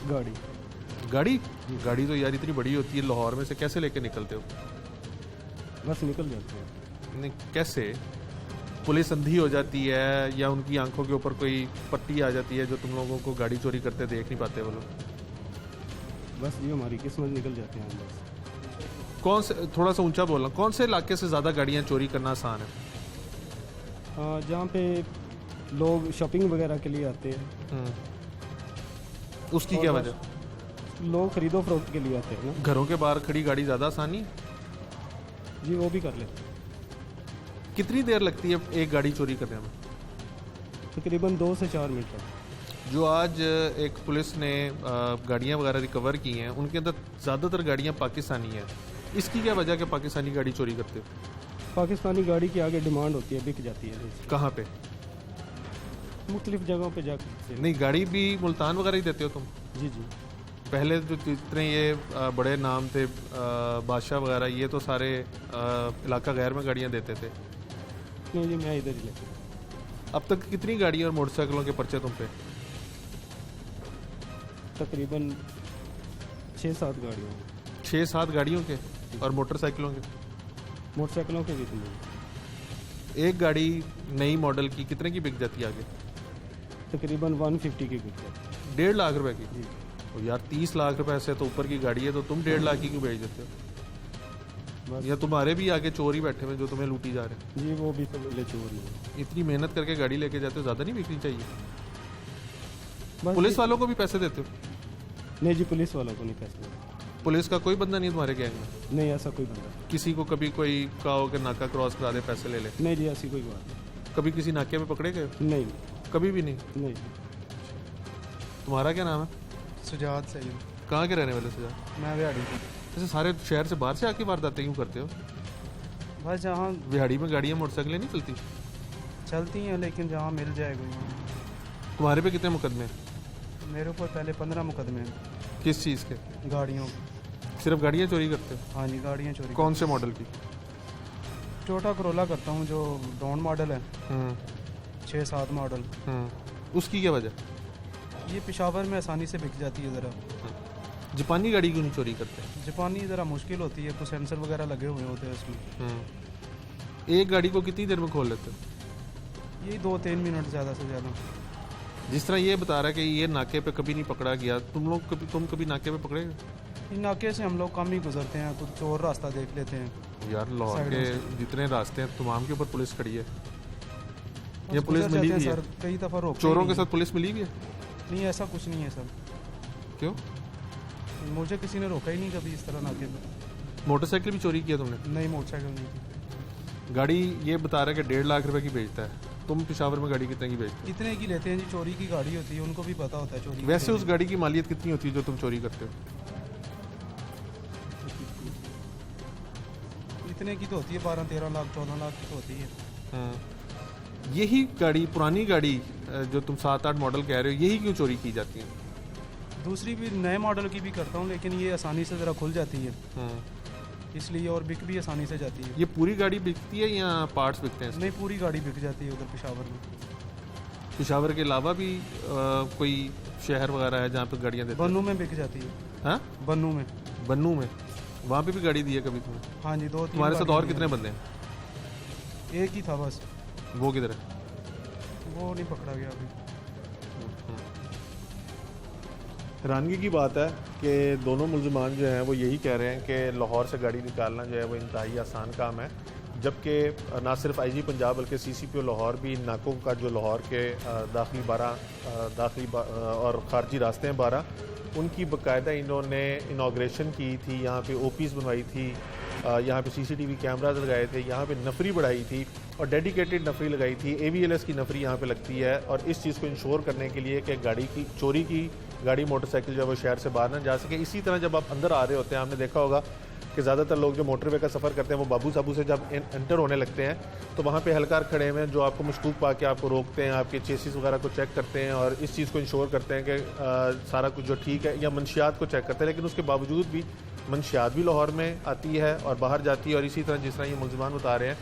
गाड़ी। गाड़ी? गाड़ी तो यार इतनी बड़ी होती है, लाहौर में से कैसे लेके निकलते हो? बस निकल जाते हैं। नहीं, कैसे? पुलिस अंधी हो जाती है या उनकी आंखों के ऊपर कोई पट्टी आ जाती है जो तुम लोगों को गाड़ी चोरी करते देख नहीं पाते वो लोग? बस ये हमारी किस्मत, निकल जाते हैं बस। कौन से, थोड़ा सा ऊंचा बोलना, कौन से इलाके से ज़्यादा गाड़ियाँ चोरी करना आसान है? जहाँ पे लोग शॉपिंग वगैरह के लिए आते हैं। उसकी क्या वजह? लोग खरीदो फरोख्त के लिए आते हैं ना। घरों के बाहर खड़ी गाड़ी ज़्यादा आसानी? जी वो भी कर लेते हैं। कितनी देर लगती है एक गाड़ी चोरी करने में? तकरीबन 2 से 4 मिनट तक। जो आज एक पुलिस ने गाड़ियाँ वगैरह रिकवर की हैं उनके अंदर ज़्यादातर गाड़ियाँ पाकिस्तानी हैं, इसकी क्या वजह कि पाकिस्तानी गाड़ी चोरी करते हो? पाकिस्तानी गाड़ी की आगे डिमांड होती है, बिक जाती है। कहाँ पे? मुख्तलिफ जगहों पे जाकर। नहीं, गाड़ी भी मुल्तान वगैरह ही देते हो तुम? जी जी। पहले जो जितने ये बड़े नाम थे बादशाह वगैरह, ये तो सारे इलाका गैर में गाड़ियाँ देते थे। नहीं जी, मैं इधर ही लेता। अब तक कितनी गाड़ियाँ और मोटरसाइकिलों के पर्चे तुम पे? तकरीबन 6-7 गाड़ियों। 6-7 गाड़ियों के? और मोटरसाइकिलों के? मोटरसाइकिलों के भी नहीं। एक गाड़ी नई मॉडल की कितने की बिक जाती है आगे? तकरीबन 150 की बिक जाती है। 1.5 लाख रुपए की? जी। और यार 30 लाख रुपए से तो ऊपर की गाड़ी है, तो तुम 1.5 लाख की क्यों बेच देते हो? या तुम्हारे भी आगे चोर ही बैठे हुए जो तुम्हें लूटी जा रहे हैं? जी वो भी तो ले चोर ही है। इतनी मेहनत करके गाड़ी लेके जाते हो, ज़्यादा नहीं बिकनी चाहिए? पुलिस वालों को भी पैसे देते हो? नहीं जी, पुलिस वालों को नहीं पैसे देते। पुलिस का कोई बंदा नहीं तुम्हारे गैंग में? नहीं, ऐसा कोई बंदा। किसी को कभी कोई कहा हो कि नाका क्रॉस करा दे, पैसे ले ले? नहीं जी, ऐसी कोई बात नहीं। कभी किसी नाके में पकड़े गए? नहीं, कभी भी नहीं? नहीं। तुम्हारा क्या नाम है? सुजात सईद। कहाँ के रहने वाले सुजात? मैं बिहाड़ी। जैसे सारे शहर से बाहर से आके वारदातें क्यों करते हो? बस जहाँ बिहाड़ी में गाड़ियाँ मोटरसाइकिलें नहीं चलती? चलती हैं, लेकिन जहाँ मिल जाए कोई। तुम्हारे पे कितने मुकदमे? मेरे ऊपर पहले 15 मुकदमे हैं। किस चीज़ के? गाड़ियों। सिर्फ गाड़ियाँ चोरी करते हो? हाँ जी, गाड़ियाँ चोरी। कौन से मॉडल की? टोयोटा करोला करता हूँ, जो डॉन मॉडल है। 6-7 मॉडल। उसकी क्या वजह? ये पेशावर में आसानी से बिक जाती है ज़रा। जापानी गाड़ी क्यों नहीं चोरी करते? जापानी ज़रा मुश्किल होती है, कुछ सेंसर वगैरह लगे हुए होते हैं उसमें। एक गाड़ी को कितनी देर में खोल लेते हो? यही 2-3 मिनट ज़्यादा से ज़्यादा। जिस तरह ये बता रहा है कि ये नाके पे कभी नहीं पकड़ा गया, तुम कभी नाके पे पकड़े? इन नाके से हम लोग कम ही गुजरते हैं, कुछ और रास्ता देख लेते हैं। यार लाहौर के जितने रास्ते हैं तमाम के ऊपर पुलिस खड़ी है। ये पुलिस मिली भी है? कई दफ़ा रोक। चोरों के साथ पुलिस मिली भी है? नहीं, ऐसा कुछ नहीं है सर। क्यों? मुझे किसी ने रोका ही नहीं कभी इस तरह नाके पे। मोटरसाइकिल भी चोरी किया तुमने? नहीं, मोटरसाइकिल नहीं थी। गाड़ी ये बता रहा है कि 1.5 लाख रुपए की बेचता है, तुम पेशावर में गाड़ी कितने की बेचते इतने की लेते हैं जी, चोरी की गाड़ी होती है, उनको भी पता होता है चोरी हो? वैसे उस गाड़ी की मालियत कितनी होती है जो तुम चोरी करते हो? इतने की तो होती है, 12-13 लाख 14 लाख की तो होती है। हाँ। यही गाड़ी, पुरानी गाड़ी जो तुम 7-8 मॉडल कह रहे हो, यही क्यों चोरी की जाती है? दूसरी भी नए मॉडल की भी करता हूँ, लेकिन ये आसानी से ज़रा खुल जाती है, हाँ। इसलिए, और बिक भी आसानी से जाती है। ये पूरी गाड़ी बिकती है या पार्ट्स बिकते हैं? नहीं, पूरी गाड़ी बिक जाती है उधर पेशावर में। पेशावर के अलावा भी कोई शहर वगैरह है जहाँ पे गाड़ियाँ देते हैं? बन्नू में बिक जाती है। हाँ, बन्नू में। बन्नू में वहाँ पे भी गाड़ी दी है कभी तुमने? हाँ जी, 2-3। तुम्हारे साथ और कितने बंदे हैं? एक ही था बस। वो किधर है? वो नहीं पकड़ा गया अभी। हैरानगी की बात है कि दोनों मुलजमान जो हैं वो यही कह रहे हैं कि लाहौर से गाड़ी निकालना जो है वो इंतहाई आसान काम है, जबकि ना सिर्फ आईजी पंजाब बल्कि सीसीपीओ लाहौर भी इन नाकों का जो लाहौर के दाखिली और खारजी रास्ते हैं 12, उनकी बाकायदा इन्होंने इनाग्रेशन की थी, यहाँ पे ओपीस बनवाई थी, यहाँ पे सीसीटीवी कैमराज लगाए थे, यहाँ पे नफरी बढ़ाई थी और डेडिकेटेड नफरी लगाई थी। AVLS की नफरी यहाँ पे लगती है और इस चीज़ को इंश्योर करने के लिए कि गाड़ी की चोरी की गाड़ी मोटरसाइकिल जो है वो शहर से बाहर ना जा सके। इसी तरह जब आप अंदर आ रहे होते हैं, आपने देखा होगा कि ज़्यादातर लोग जो मोटरवे का सफ़र करते हैं वो बाबू साबू से जब एंटर होने लगते हैं तो वहाँ पे हलकार खड़े हुए हैं जो आपको मशकूक पा के आपको रोकते हैं, आपके चेसिस वगैरह को चेक करते हैं और इस चीज़ को इंश्योर करते हैं कि सारा कुछ जो ठीक है, या मंशियात को चेक करते हैं। लेकिन उसके बावजूद भी मंशियात भी लाहौर में आती है और बाहर जाती है। और इसी तरह जिस तरह ये मुलजमान बता रहे हैं,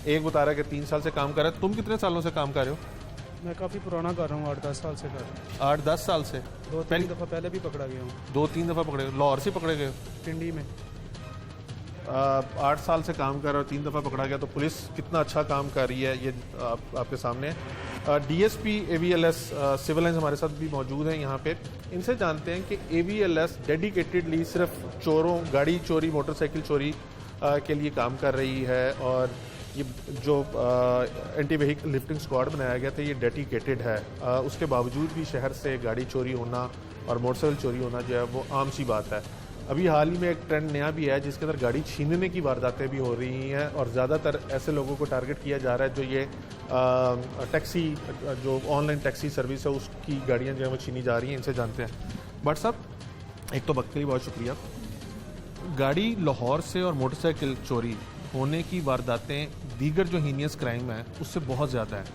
एक बता रहा है कि 3 साल से काम कर रहा है। तुम कितने सालों से काम कर रहे हो? मैं काफ़ी पुराना कर रहा हूँ, 8-10 साल से कर रहा हूँ। 8-10 साल से? 2-3 दफ़ा पहले भी पकड़ा गया हूँ। 2-3 दफ़ा पकड़े? लाहौर से पकड़े गए? पिंडी में। 8 साल से काम कर रहा है और 3 दफ़ा पकड़ा गया, तो पुलिस कितना अच्छा काम कर रही है ये आपके सामने। DSP AVLS सिविल लाइन्स हमारे साथ भी मौजूद हैं यहाँ पे। इनसे जानते हैं कि AVLS डेडिकेटेडली सिर्फ चोरों, गाड़ी चोरी, मोटरसाइकिल चोरी के लिए काम कर रही है और ये जो एंटी व्हीकल लिफ्टिंग स्क्वाड बनाया गया था ये डेडिकेटेड है। उसके बावजूद भी शहर से गाड़ी चोरी होना और मोटरसाइकिल चोरी होना जो है वो आम सी बात है। अभी हाल ही में एक ट्रेंड नया भी है जिसके अंदर गाड़ी छीनने की वारदातें भी हो रही हैं और ज़्यादातर ऐसे लोगों को टारगेट किया जा रहा है जो ये टैक्सी, जो ऑनलाइन टैक्सी सर्विस है उसकी गाड़ियाँ जो है वो छीनी जा रही हैं। इनसे जानते हैं। बट साहब, एक तो वक्त के लिए बहुत शुक्रिया। गाड़ी लाहौर से और मोटरसाइकिल चोरी होने की वारदातें दीगर जो हीनियस क्राइम है उससे बहुत ज़्यादा है।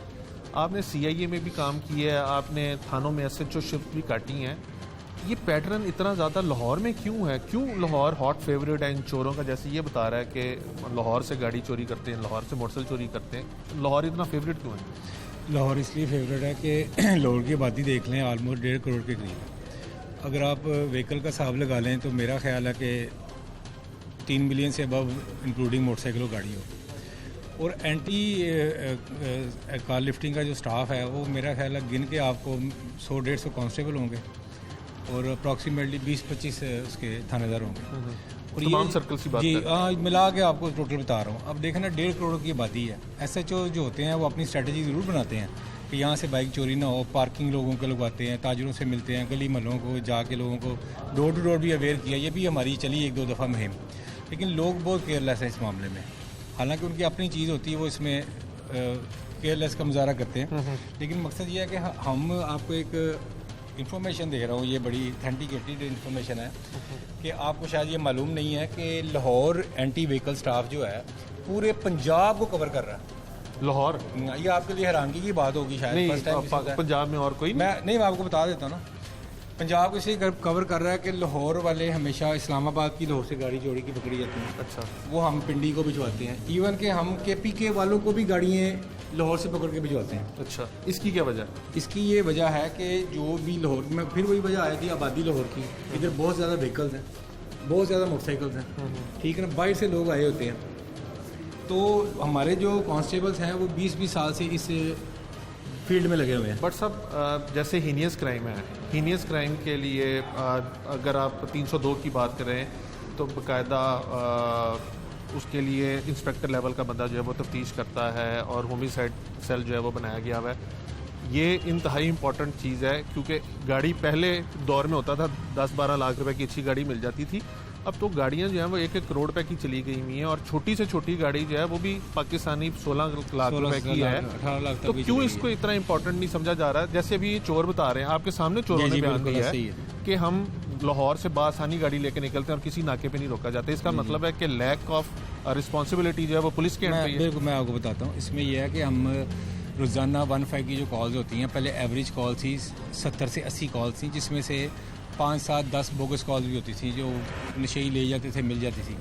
आपने CIA में भी काम किया है, आपने थानों में SHO शिफ्ट भी काटी हैं। ये पैटर्न इतना ज़्यादा लाहौर में क्यों है? क्यों लाहौर हॉट फेवरेट है इन चोरों का? जैसे ये बता रहा है कि लाहौर से गाड़ी चोरी करते हैं, लाहौर से मोटरसाइकिल चोरी करते हैं, लाहौर इतना फेवरेट क्यों है? लाहौर इसलिए फेवरेट है कि लाहौर की आबादी देख लें ऑलमोस्ट 1.5 करोड़ के करीब। अगर आप व्हीकल का हिसाब लगा लें तो मेरा ख्याल है कि 3 मिलियन से अबव इंक्लूडिंग मोटरसाइकिल और गाड़ी हो। और एंटी कार लिफ्टिंग का जो स्टाफ है वो मेरा ख्याल है गिन के आपको 100-150 कांस्टेबल होंगे और अप्रॉक्सीमेटली 20-25 उसके थानेदार होंगे। और तमाम सर्कल की बात जी, है। मिला के आपको टोटल बता रहा हूँ। अब देखें ना, 1.5 करोड़ की आबादी है। SHO जो होते हैं वो अपनी स्ट्रेटजी ज़रूर बनाते हैं कि यहाँ से बाइक चोरी ना हो, पार्किंग लोगों को लगवाते हैं, ताजरों से मिलते हैं, गली महलों को जाके लोगों को डोर टू डोर भी अवेयर किया। ये भी हमारी चली 1-2 दफ़ा मुहिम, लेकिन लोग बहुत केयरलेस हैं इस मामले में। हालांकि उनकी अपनी चीज़ होती है, वो इसमें केयरलेस का मुजाहरा करते हैं। लेकिन मकसद ये है कि हम आपको एक इन्फॉर्मेशन दे रहा हूँ, ये बड़ी ऑथेंटिकेटेड इन्फॉर्मेशन है कि आपको शायद ये मालूम नहीं है कि लाहौर एंटी व्हीकल स्टाफ जो है पूरे पंजाब को कवर कर रहा है। लाहौर, ये आपके लिए हैरानगी की बात होगी शायद। फर्स्ट टाइम पंजाब में और कोई मैं आपको बता देता हूँ ना, पंजाब को इसलिए कवर कर रहा है कि लाहौर वाले हमेशा इस्लामाबाद की लाहौर से गाड़ी चोरी की पकड़ी जाती है। अच्छा, वो हम पिंडी को भिजवाते हैं। इवन के हम KPK वालों को भी गाड़ियाँ लाहौर से पकड़ के भिजवाते हैं। अच्छा, इसकी क्या वजह? इसकी ये वजह है कि जो भी लाहौर में, फिर वही वजह आई थी आबादी लाहौर की। इधर बहुत ज़्यादा व्हीकल्स हैं, बहुत ज़्यादा मोटरसाइकिल्स हैं, ठीक है ना, बाहर से लोग आए होते हैं। तो हमारे जो कांस्टेबल्स हैं वो 20-20 साल से इस फील्ड में लगे हुए हैं। बट सब जैसे हीनियस क्राइम है, हीनियस क्राइम के लिए अगर आप 302 की बात करें तो बाकायदा उसके लिए इंस्पेक्टर लेवल का बंदा जो है वो तफ्तीश करता है और होमिसाइड सेल जो है वो बनाया गया हुआ है। ये इंतहाई इंपॉर्टेंट चीज़ है क्योंकि गाड़ी पहले दौर में होता था 10-12 लाख रुपए की अच्छी गाड़ी मिल जाती थी, अब तो गाड़ियां जो है वो 1-1 करोड़ रुपए की चली गई हुई हैं और छोटी से छोटी गाड़ी जो है वो भी पाकिस्तानी 16 लाख रुपए की है। 18 लाख तो क्यों इसको इतना इंपॉर्टेंट नहीं समझा जा रहा है? जैसे अभी ये चोर बता रहे हैं, आपके सामने चोरों ने बयान दिया है कि हम लाहौर से बासानी गाड़ी लेके निकलते हैं और किसी नाके पे नहीं रोका जाता। इसका मतलब है कि लैक ऑफ रिस्पॉन्सिबिलिटी जो है वो पुलिस के हैंड पे है। बिल्कुल, मैं आपको बताता हूँ। इसमें यह है कि हम रोज़ाना 15 की जो कॉल्स होती हैं, पहले एवरेज कॉल थी 70 से 80 कॉल्स थी, जिसमें से 5, 7, 10 बोगस कॉल भी होती थी जो नशेई ले जाते थे, मिल जाती थी।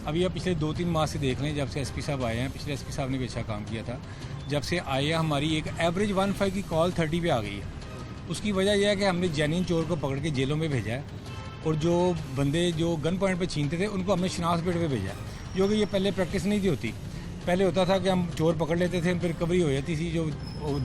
अब यह पिछले 2-3 माह से देख लें, जब से एसपी साहब आए हैं, पिछले एसपी साहब ने भी अच्छा काम किया था। जब से आए हैं हमारी एक एवरेज 15 की कॉल 30 पे आ गई है। उसकी वजह यह है कि हमने जेन्युइन चोर को पकड़ के जेलों में भेजा है और जो बंदे जो गन पॉइंट पे छीनते थे उनको हमने शनाख्त पेड़ पे भेजा है, जो कि ये पहले प्रैक्टिस नहीं थी होती। पहले होता था कि हम चोर पकड़ लेते थे, फिर रिकवरी हो जाती थी, जो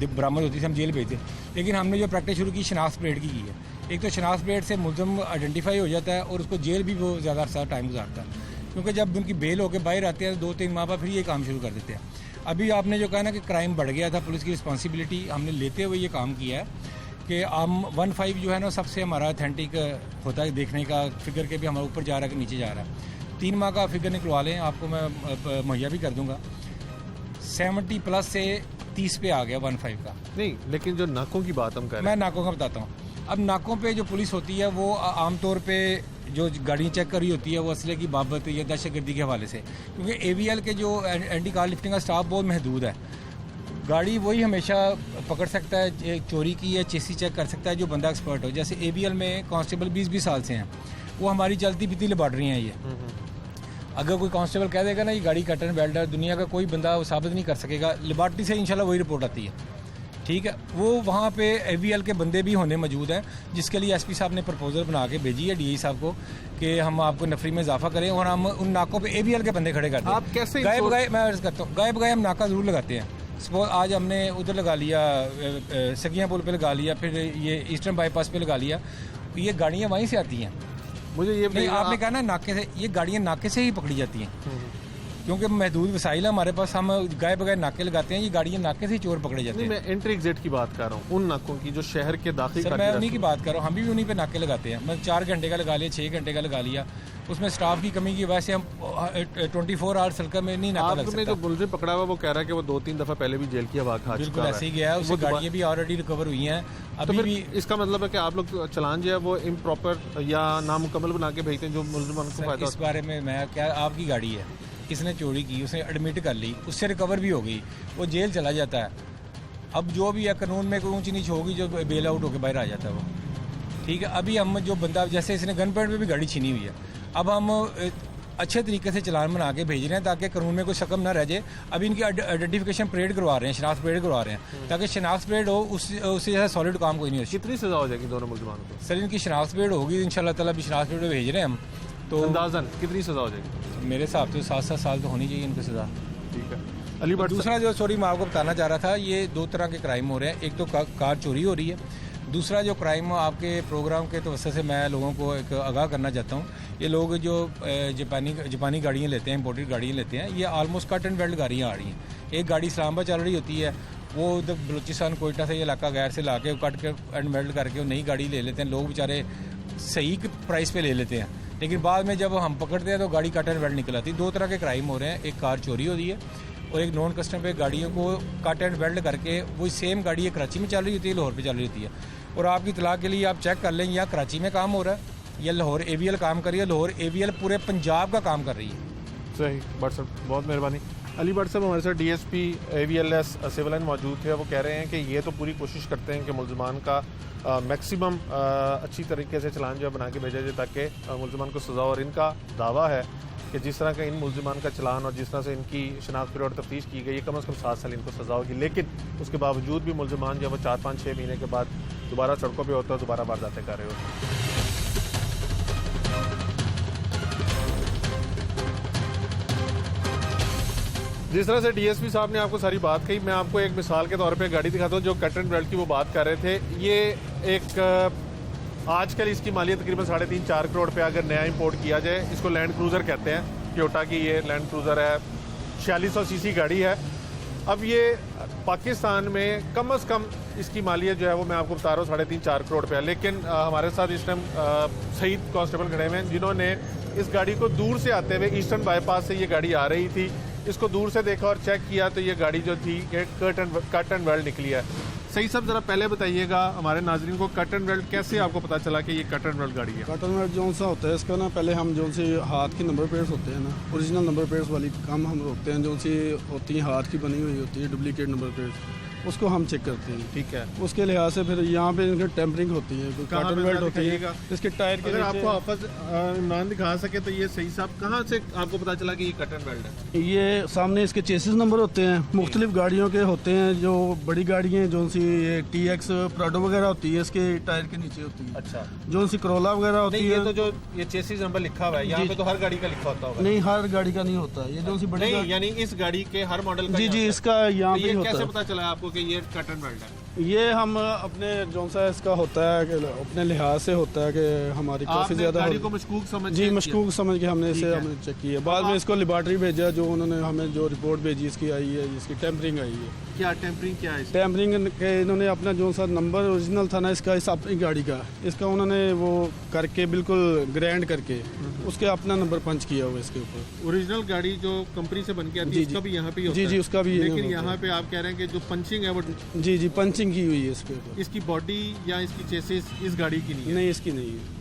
बरामद होती थी हम जेल भेजते। लेकिन हमने जो प्रैक्टिस शुरू की शनाख्त प्लेट की है। एक तो शनाख्त प्लेट से मुलज़म आइडेंटिफाई हो जाता है और उसको जेल भी वो ज़्यादा अर्सा टाइम गुजारता है, क्योंकि जब उनकी बेल होकर बाहर आते हैं 2-3 माह बाद फिर ये काम शुरू कर देते हैं। अभी आपने जो कहा ना कि क्राइम बढ़ गया था, पुलिस की रिस्पॉन्सिबिलिटी हमने लेते हुए ये काम किया है कि हम 15 जो है ना सबसे हमारा ऑथेंटिक होता है देखने का, फिगर के भी हमारे ऊपर जा रहा है कि नीचे जा रहा है। 3 माह का फिगर निकलवा लें, आपको मैं मुहैया भी कर दूंगा। 70+ से 30 पे आ गया 15 का। नहीं, लेकिन जो नाकों की बात हम कर रहे हैं, मैं नाकों का बताता हूँ। अब नाकों पे जो पुलिस होती है वो आमतौर पे जो गाड़ी चेक कर रही होती है वो असले की बाबत या दहशतगर्दी के हवाले से, क्योंकि AVL के जो एंटी कार लिफ्टिंग का स्टाफ बहुत महदूद है। गाड़ी वही हमेशा पकड़ सकता है चोरी की या चेसी चेक कर सकता है जो बंदा एक्सपर्ट हो। जैसे AVL में कांस्टेबल 20-20 साल से हैं, वो हमारी चलती फिरती लेबॉर्ट्री हैं। ये अगर कोई कांस्टेबल कह देगा ना ये गाड़ी कट एंड वेल्ड है, दुनिया का कोई बंदा वो साबित नहीं कर सकेगा। लेबॉर्ट्री से इंशाल्लाह वही रिपोर्ट आती है, ठीक है। वो वहाँ पे AVL के बंदे भी होने मौजूद हैं, जिसके लिए SP साहब ने प्रपोजल बना के भेजी है DI साहब को कि हम आपको नफरी में इजाफा करें और हम उन नाकों पे AVL के बंदे खड़े करते हैं। आप कैसे गायब गायब, मैं अर्ज करता हूँ, गायब गायब हम नाका ज़रूर लगाते हैं। सपोज आज हमने उधर लगा लिया, सगिया पुल पे लगा लिया, फिर ये ईस्टर्न बाईपास पे लगा लिया। ये गाड़ियाँ वहीं से आती हैं। मुझे ये नहीं, आपने कहा ना नाके से, ये गाड़ियाँ नाके से ही पकड़ी जाती हैं, क्योंकि महदूद वसाइल है हमारे पास। हम गाय बगैर नाके लगाते हैं, ये गाड़ियाँ नाके से ही चोर पकड़े जाते हैं। मैं एंट्री एग्जिट की बात कर रहा हूँ, उन नाकों की जो शहर के दाखिल। सर मैं उन्हीं की बात कर रहा हूँ, हम भी उन्हीं पे नाके लगाते हैं। मैं 4 घंटे का लगा लिया, 6 घंटे का लगा लिया। उसमें स्टाफ की कमी की वजह से हम 24 आवर सर्कल में नहीं नाका लग सकता। आपने जो मुलजिम पकड़ा हुआ वो कह रहा है कि वो 2-3 दफा पहले भी जेल की हवा खा चुका है। बिल्कुल ऐसे ही गया है, उसकी गाड़ियाँ भी ऑलरेडी रिकवर हुई हैं। अभी भी इसका मतलब है कि आप लोग चलान जो है वो इम्प्रॉपर या नामुकम्मल बना के भेजते हैं जो मुलजिमान को फायदा। इस बारे में मैं क्या, आपकी गाड़ी है, किसने चोरी की, उसने एडमिट कर ली, उससे रिकवर भी हो गई, वो जेल चला जाता है। अब जो भी है कानून में कोई ऊंची नीच होगी, जो बेल आउट होकर बाहर आ जाता है वो, ठीक है। अभी हम जो बंदा, जैसे इसने गन पॉइंट पे भी गाड़ी छीनी हुई है, अब हम अच्छे तरीके से चलान बना के भेज रहे हैं ताकि कानून में कोई शकम ना रह जाए। अभी इनकी आइडेंटिफिकेशन परेड करवा रहे हैं, शनाख्त परेड करवा रहे हैं, ताकि शनाख्त परेड हो, उससे ज़्यादा सॉलिड काम कोई नहीं हो। कितनी सजा हो जाएगी दोनों मुलजिमानों को? सर इनकी शनाख्त परेड होगी इंशाल्लाह ताला, भी शनाख्त परेड भेज रहे हैं हम। तो अंदाज़न कितनी सजा हो जाएगी? मेरे हिसाब से 7-7 साल तो होनी चाहिए इनकी सजा। ठीक है। अली भट्ट, दूसरा जो सॉरी मैं आपको बताना चाह रहा था, ये 2 तरह के क्राइम हो रहे हैं। एक तो कार चोरी हो रही है, दूसरा जो क्राइम आपके प्रोग्राम के तवज्जो से मैं लोगों को एक आगाह करना चाहता हूँ। ये लोग जो जापानी गाड़ियाँ लेते हैं, इम्पोर्टेड गाड़ियाँ लेते हैं, ये आलमोस्ट कट एंड वेल्ड गाड़ियाँ आ रही हैं। एक गाड़ी इस्लामाबाद चल रही होती है, वो उधर बलूचिस्तान कोयटा से ये इलाका गैर से ला के कट के एंड वेल्ड करके वो नई गाड़ी ले लेते हैं। लोग बेचारे सही प्राइस पे ले लेते हैं, लेकिन बाद में जब हम पकड़ते हैं तो गाड़ी कट एंड वेल्ड निकल आती है। 2 तरह के क्राइम हो रहे हैं, एक कार चोरी हो रही है और एक नॉन कस्टम पे गाड़ियों को कट एंड वेल्ड करके वही सेम गाड़ी है कराची में चल रही होती है, लाहौर पे चल रही होती है। और आपकी इतला के लिए आप चेक कर लें, या कराची में काम हो रहा है या लाहौर AVL काम कर रही है। लाहौर AVL पूरे पंजाब का काम कर रही है। सही भट्ट साहब, बहुत मेहरबानी। अली भट्ट साहब हमारे साथ DSP AVLS सिविल लाइन मौजूद थे। वो कह रहे हैं कि ये तो पूरी कोशिश करते हैं कि मुलजिमान का मैक्सिमम अच्छी तरीके से चलान जो है बना के भेजा जाए ताकि मुलजिमान को सज़ा। और इनका दावा है कि जिस तरह का इन मुलजिमान का चलान और जिस तरह से इनकी शनाख्त परेड और तफ्तीश की गई है, कम से कम 7 साल इनको सज़ा होगी। लेकिन उसके बावजूद भी मुलजिमान जो है वो 4-5-6 महीने के बाद दोबारा सड़कों पे होता है, दोबारा वारदातें कर रहे होते हैं। जिस तरह से DSP साहब ने आपको सारी बात कही, मैं आपको एक मिसाल के तौर पे गाड़ी दिखाता हूँ जो कट एंड वेल्ड की वो बात कर रहे थे। ये एक आजकल इसकी मालियत तकरीबन 3.5-4 करोड़ पे अगर नया इंपोर्ट किया जाए। इसको लैंड क्रूज़र कहते हैं, टोयोटा की ये लैंड क्रूज़र है, 4600 सीसी गाड़ी है। अब ये पाकिस्तान में कम से कम इसकी मालियत जो है वो मैं आपको बता रहा हूँ 3.5-4 करोड़ पे है। लेकिन हमारे साथ इस टाइम सईद कांस्टेबल खड़े हुए हैं जिन्होंने इस गाड़ी को दूर से आते हुए ईस्टर्न बाईपास से ये गाड़ी आ रही थी। इसको दूर से देखा और चेक किया तो ये गाड़ी जो थी ये कट एंड वेल्ड निकली है। सही सब जरा पहले बताइएगा हमारे नाजरीन को, कट एंड वेल्ड कैसे आपको पता चला कि ये कट एंड वेल्ड गाड़ी है? कट एंड वेल्ड जो सा होता है इसका ना, पहले हम जो सी हाथ की नंबर प्लेट्स होते हैं ना, ओरिजिनल नंबर प्लेट्स वाली काम हम रोकते हैं, जो सी होती हैं हाथ की बनी हुई होती है डुप्लीकेट नंबर प्लेट्स, उसको हम चेक करते हैं। ठीक है। उसके लिहाज से फिर यहाँ पे इनकी टेम्परिंग होती है, कट एंड वेल्ड होती है इसके टायर के। अगर आपको हाफिज इमरान दिखा सके तो ये सही साहब कहाँ से आपको पता चला कि ये कट एंड वेल्ड है? ये सामने इसके चेसिस नंबर होते हैं, मुख्तलिफ गाड़ियों के होते हैं, जो बड़ी गाड़ियाँ हैं जो सी TX प्राडो वगैरह होती है इसके टायर के नीचे होती है। अच्छा। जो सी करोला वगैरह होती है। ये तो जो ये चेसिस नंबर लिखा हुआ है यहाँ पे तो हर गाड़ी का लिखा होता होगा? नहीं, हर गाड़ी का नहीं होता, ये जो सी बड़ी यानी इस गाड़ी के हर मॉडल का? जी, इसका यहाँ पे होता है। कैसे पता चला आपको कि ये कट एंड वेल्ड है? ये हम अपने जो सा इसका होता है कि अपने लिहाज से होता है कि हमारी काफ़ी ज़्यादा गाड़ी को मशकूक समझ जी मशकूक समझ के हमने इसे हमने चेक किया। बाद में इसको लेबॉर्ट्री भेजा, जो उन्होंने हमें जो रिपोर्ट भेजी इसकी आई है, इसकी टेम्परिंग आई है। क्या टेम्परिंग क्या है? टेम्परिंग के इन्होंने अपना जो सा नंबर ओरिजिनल था ना इसका, इस अपनी गाड़ी का, इसका उन्होंने वो करके बिल्कुल ग्रैंड करके उसके अपना नंबर पंच किया हुआ इसके ऊपर। ओरिजिनल गाड़ी जो कंपनी से बन के आती है उसका भी यहाँ पे होता है? जी, उसका भी। लेकिन यहाँ पे आप कह रहे हैं कि जो पंचिंग है वो? जी, पंचिंग की हुई है इसके ऊपर। इसकी बॉडी या इसकी चेसिस इस गाड़ी की नहीं है? नहीं, इसकी नहीं है।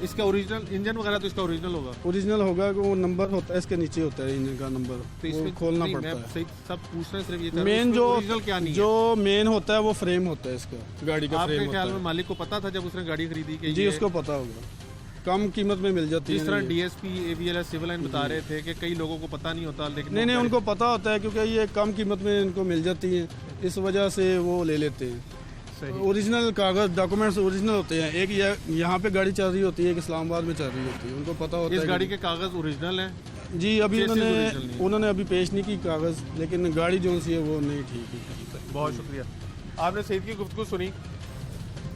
इसका ओरिजिनल इंजन वगैरह तो इसका ओरिजिनल होगा? ओरिजिनल होगा, वो नंबर होता है इसके नीचे होता है इंजन का नंबर, तो इसमें खोलना पड़ता है। सब पूछना सिर्फ ये था, मेन जो ओरिजिनल क्या नहीं है? जो मेन होता है वो फ्रेम होता है इसका, गाड़ी का फ्रेम। आपके ख्याल में मालिक को पता था जब उसने गाड़ी खरीदी कि? जी, उसको पता होगा, कम कीमत में मिल जाती है। जिस तरह DSP AVLS सिविल लाइन बता रहे थे कि कई लोगों को पता नहीं होता, लेकिन नहीं, उनको पता होता है क्योंकि ये कम कीमत में इनको मिल जाती है, इस वजह से वो ले लेते हैं। ओरिजिनल कागज डॉक्यूमेंट्स ओरिजिनल होते हैं। एक यहाँ पे गाड़ी चल रही होती है, एक इस्लामाबाद में चल रही होती है, उनको पता होता है। इस गाड़ी के कागज ओरिजिनल हैं? जी, अभी उन्होंने अभी पेश नहीं की कागज, लेकिन गाड़ी जो सी है वो नहीं ठीक है। बहुत शुक्रिया। आपने सईद की गुफ्तगू सुनी,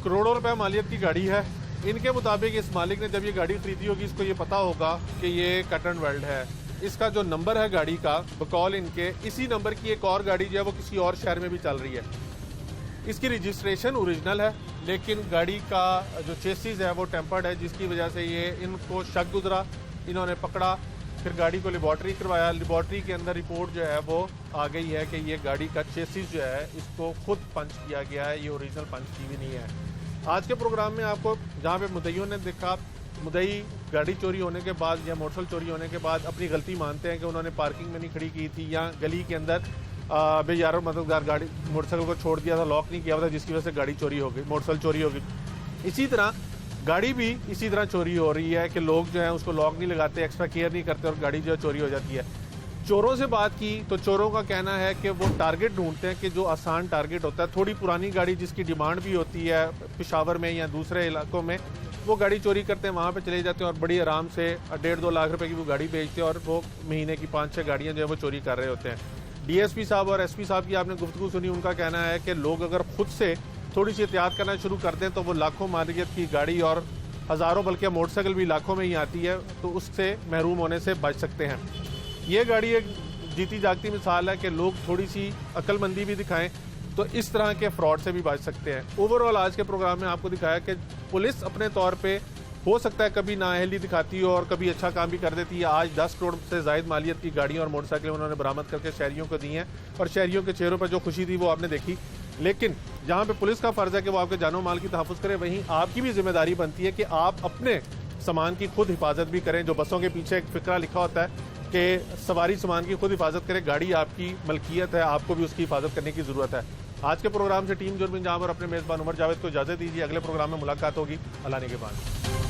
करोड़ों रुपए मालियत की गाड़ी है। इनके मुताबिक इस मालिक ने जब ये गाड़ी खरीदी होगी इसको ये पता होगा कि ये कट एंड वेल्ड है। इसका जो नंबर है गाड़ी का, बकौल इनके इसी नंबर की एक और गाड़ी जो है वो किसी और शहर में भी चल रही है। इसकी रजिस्ट्रेशन ओरिजिनल है, लेकिन गाड़ी का जो चेसिस है वो टेम्पर्ड है, जिसकी वजह से ये इनको शक गुजरा, इन्होंने पकड़ा, फिर गाड़ी को लेबॉर्ट्री करवाया। लेबॉर्ट्री के अंदर रिपोर्ट जो है वो आ गई है कि ये गाड़ी का चेसिस जो है इसको खुद पंच किया गया है, ये ओरिजिनल पंच की भी नहीं है। आज के प्रोग्राम में आपको जहाँ पे मुद्दइयों ने देखा, मुद्दई गाड़ी चोरी होने के बाद या मोटरसाइकिल चोरी होने के बाद अपनी गलती मानते हैं कि उन्होंने पार्किंग में नहीं खड़ी की थी या गली के अंदर बेयारों मददगार गाड़ी मोटरसाइकिल को छोड़ दिया था, लॉक नहीं किया था, जिसकी वजह से गाड़ी चोरी हो गई, मोटरसाइकिल चोरी हो गई। इसी तरह गाड़ी भी इसी तरह चोरी हो रही है कि लोग जो है उसको लॉक नहीं लगाते, एक्स्ट्रा केयर नहीं करते और गाड़ी जो है चोरी हो जाती है। चोरों से बात की तो चोरों का कहना है कि वो टारगेट ढूंढते हैं कि जो आसान टारगेट होता है, थोड़ी पुरानी गाड़ी जिसकी डिमांड भी होती है पेशावर में या दूसरे इलाकों में, वो गाड़ी चोरी करते हैं, वहाँ पे चले जाते हैं और बड़ी आराम से 1.5-2 लाख रुपए की वो गाड़ी बेचते हैं और वो महीने की 5-6 गाड़ियाँ जो है वो चोरी कर रहे होते हैं। DSP साहब और SP साहब की आपने गुफ्तगू सुनी, उनका कहना है कि लोग अगर खुद से थोड़ी सी एहतियात करना शुरू कर दें तो वो लाखों मालियत की गाड़ी और हज़ारों बल्कि मोटरसाइकिल भी लाखों में ही आती है, तो उससे महरूम होने से बच सकते हैं। ये गाड़ी एक जीती जागती मिसाल है कि लोग थोड़ी सी अक्लमंदी भी दिखाएं तो इस तरह के फ्रॉड से भी बच सकते हैं। ओवरऑल आज के प्रोग्राम में आपको दिखाया कि पुलिस अपने तौर पे हो सकता है कभी नाअहली दिखाती हो और कभी अच्छा काम भी कर देती है। आज 10 करोड़ से ज़ायद मालियत की गाड़ियाँ और मोटरसाइकिलें उन्होंने बरामद करके शहरियों को दी हैं और शहरियों के चेहरों पर जो खुशी थी वो आपने देखी। लेकिन जहाँ पे पुलिस का फ़र्ज़ है कि वो आपके जानो माल की तहफ़्फ़ुज़ करे, वहीं आपकी भी जिम्मेदारी बनती है कि आप अपने सामान की खुद हिफाजत भी करें। जो बसों के पीछे एक फ़िक्रा लिखा होता है कि सवारी सामान की खुद हिफाजत करें, गाड़ी आपकी मलकियत है, आपको भी उसकी हिफाजत करने की ज़रूरत है। आज के प्रोग्राम से टीम जुर्म इंजाम और अपने मेज़बान उमर जावेद को इजाज़त दीजिए। अगले प्रोग्राम में मुलाकात होगी। अल्लाह ने के बाद।